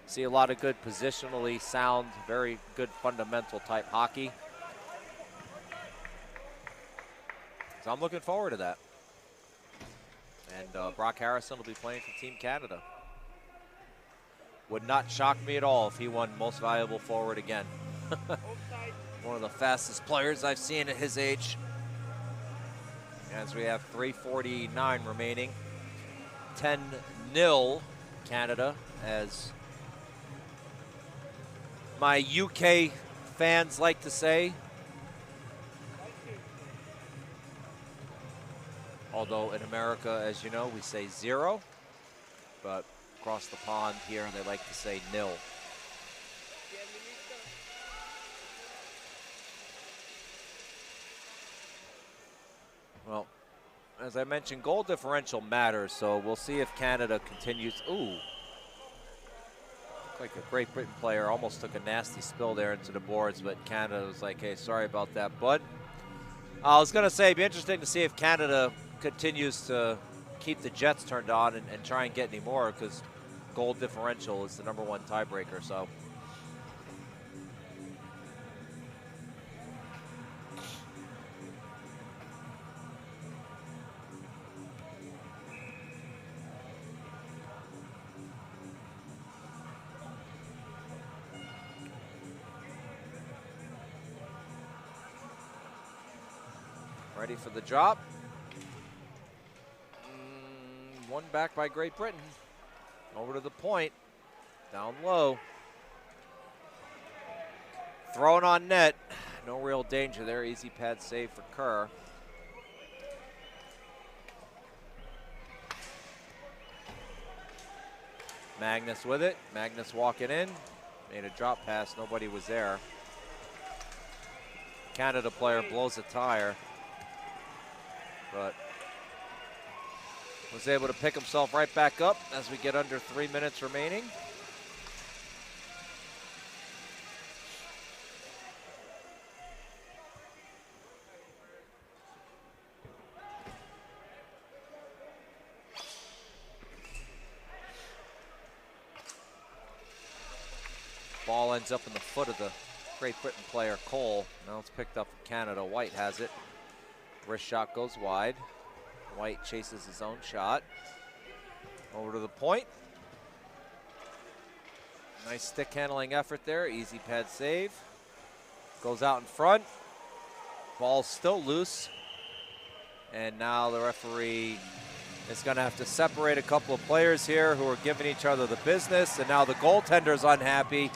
see a lot of good positionally sound, very good fundamental type hockey. So I'm looking forward to that. And Brock Harrison will be playing for Team Canada. Would not shock me at all if he won Most Valuable Forward again. One of the fastest players I've seen at his age. As we have 3:49 remaining. 10-0 Canada, as my UK fans like to say. Although in America, as you know, we say 0, but across the pond here, they like to say 0. Well, as I mentioned, goal differential matters, so we'll see if Canada continues. Ooh, looked like a Great Britain player almost took a nasty spill there into the boards, but Canada was like, hey, sorry about that, bud. I was going to say, it'd be interesting to see if Canada continues to keep the Jets turned on and try and get any more, because goal differential is the #1 tiebreaker. So ready for the drop. One back by Great Britain. Over to the point. Down low. Thrown on net. No real danger there. Easy pad save for Kerr. Magnus with it. Magnus walking in. Made a drop pass. Nobody was there. Canada player blows a tire, but was able to pick himself right back up as we get under 3 minutes remaining. Ball ends up in the foot of the Great Britain player, Cole. Now it's picked up from Canada. White has it. Wrist shot goes wide. White chases his own shot. Over to the point. Nice stick handling effort there. Easy pad save. Goes out in front. Ball's still loose. And now the referee is going to have to separate a couple of players here who are giving each other the business, and now the goaltender's unhappy.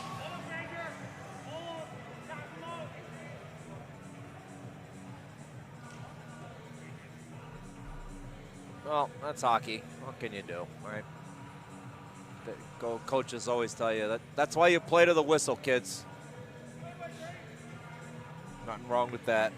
Well, that's hockey. What can you do, right? Coaches always tell you that's why you play to the whistle, kids. Nothing wrong with that.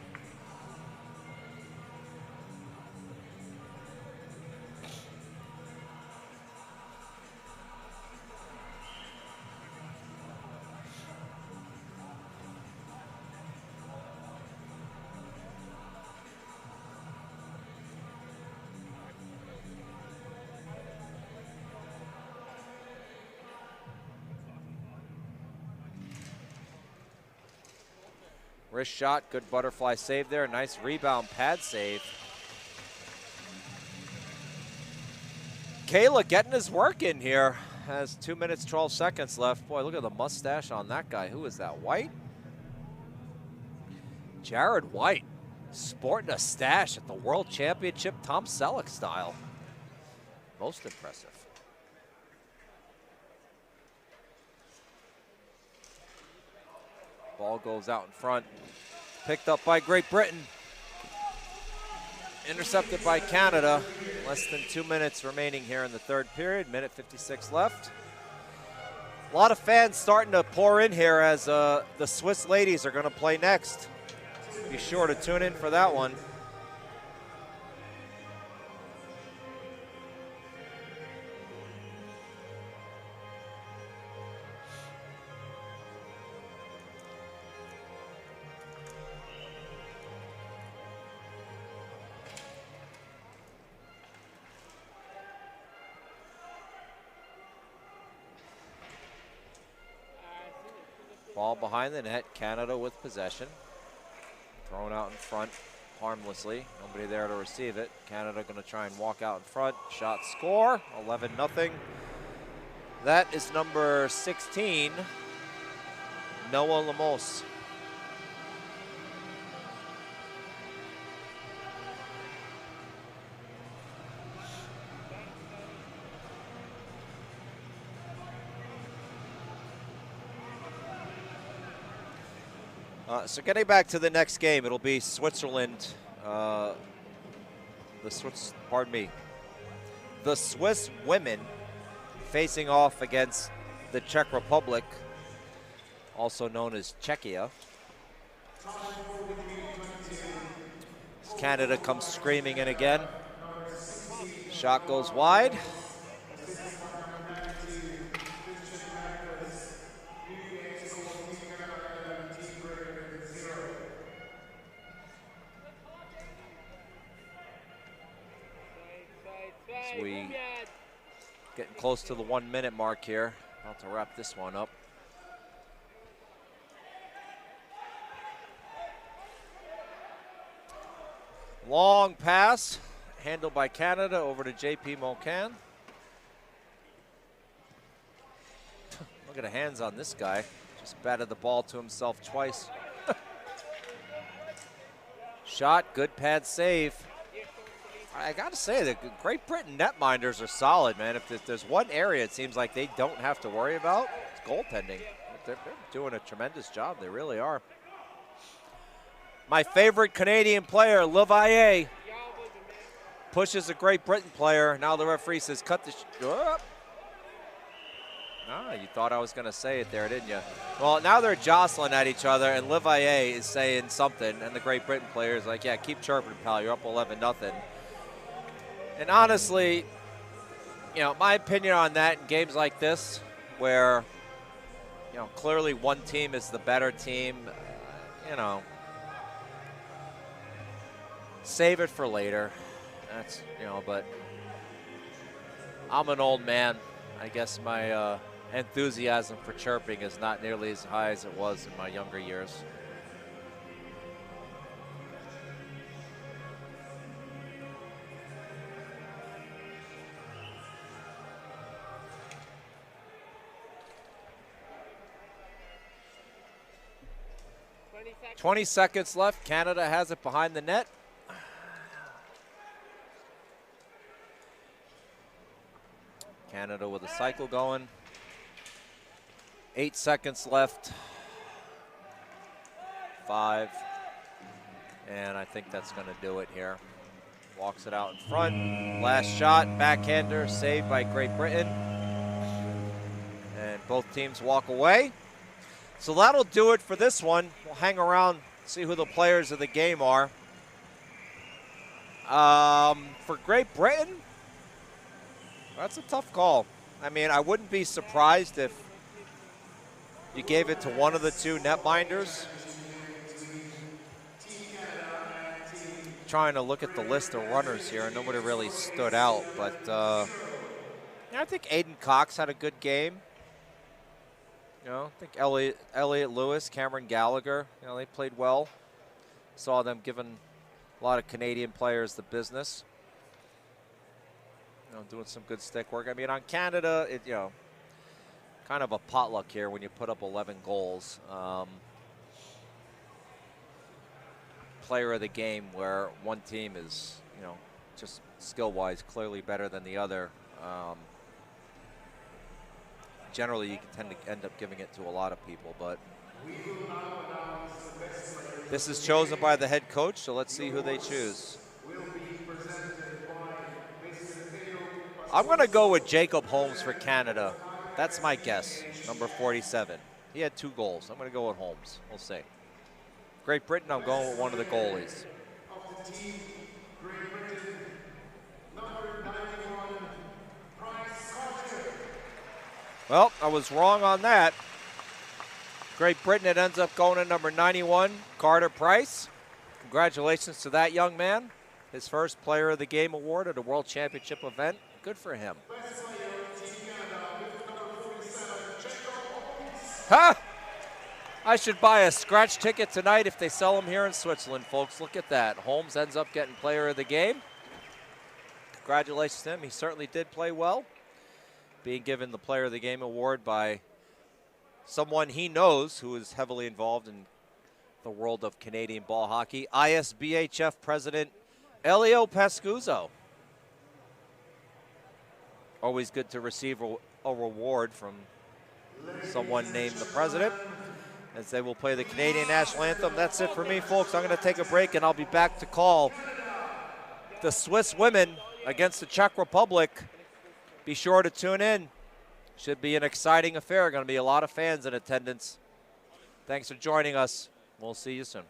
Wrist shot, good butterfly save there. Nice rebound pad save. Kayla getting his work in here. Has 2 minutes, 12 seconds left. Boy, look at the mustache on that guy. Who is that, White? Jared White, sporting a stash at the World Championship, Tom Selleck style. Most impressive. Ball goes out in front. Picked up by Great Britain. Intercepted by Canada. Less than 2 minutes remaining here in the third period. Minute 56 left. A lot of fans starting to pour in here as the Swiss ladies are going to play next. Be sure to tune in for that one. Ball behind the net, Canada with possession. Thrown out in front harmlessly. Nobody there to receive it. Canada going to try and walk out in front. Shot, score, 11-0. That is number 16, Noah Lemos. So getting back to the next game, it'll be Switzerland. The Swiss women facing off against the Czech Republic, also known as Czechia. Canada comes screaming in again. Shot goes wide. We getting close to the 1 minute mark here. About to wrap this one up. Long pass, handled by Canada over to JP Mocan. Look at the hands on this guy. Just batted the ball to himself twice. Shot, good pad save. I gotta say, the Great Britain netminders are solid, man. If there's one area it seems like they don't have to worry about, it's goaltending. They're doing a tremendous job, they really are. My favorite Canadian player, Levaye, pushes a Great Britain player. Now the referee says, cut the you thought I was gonna say it there, didn't you? Well, now they're jostling at each other, and Levaye is saying something, and the Great Britain player is like, yeah, keep chirping, pal, you're up 11-0. And honestly, you know, my opinion on that in games like this, where, you know, clearly one team is the better team, you know, save it for later. That's, you know, but I'm an old man. I guess my enthusiasm for chirping is not nearly as high as it was in my younger years. seconds. 20 seconds left. Canada has it behind the net. Canada with a cycle going. 8 seconds left. 5. And I think that's going to do it here. Walks it out in front. Last shot, backhander, saved by Great Britain. And both teams walk away. So that'll do it for this one. We'll hang around, see who the players of the game are. For Great Britain, that's a tough call. I mean, I wouldn't be surprised if you gave it to one of the two netminders. Trying to look at the list of runners here, and nobody really stood out. But yeah, I think Aiden Cox had a good game. You know, I think Elliot Lewis, Cameron Gallagher, you know, they played well. Saw them giving a lot of Canadian players the business. You know, doing some good stick work. I mean, on Canada, you know, kind of a potluck here when you put up 11 goals. Player of the game where one team is, you know, just skill-wise clearly better than the other. Generally, you can tend to end up giving it to a lot of people, but this is chosen by the head coach, so let's see who they choose. I'm going to go with Jacob Holmes for Canada. That's my guess, number 47. He had 2 goals. I'm going to go with Holmes. We'll see. Great Britain, I'm going with one of the goalies. Well, I was wrong on that. Great Britain, it ends up going to number 91, Carter Price. Congratulations to that young man. His first Player of the Game award at a World Championship event. Good for him. Huh? I should buy a scratch ticket tonight if they sell them here in Switzerland, folks. Look at that. Holmes ends up getting Player of the Game. Congratulations to him. He certainly did play well. Being given the Player of the Game award by someone he knows who is heavily involved in the world of Canadian ball hockey. ISBHF President Elio Pascuzzo. Always good to receive a reward from someone named the president, as they will play the Canadian National Anthem. That's it for me, folks. I'm going to take a break, and I'll be back to call the Swiss women against the Czech Republic. Be sure to tune in. Should be an exciting affair. Going to be a lot of fans in attendance. Thanks for joining us. We'll see you soon.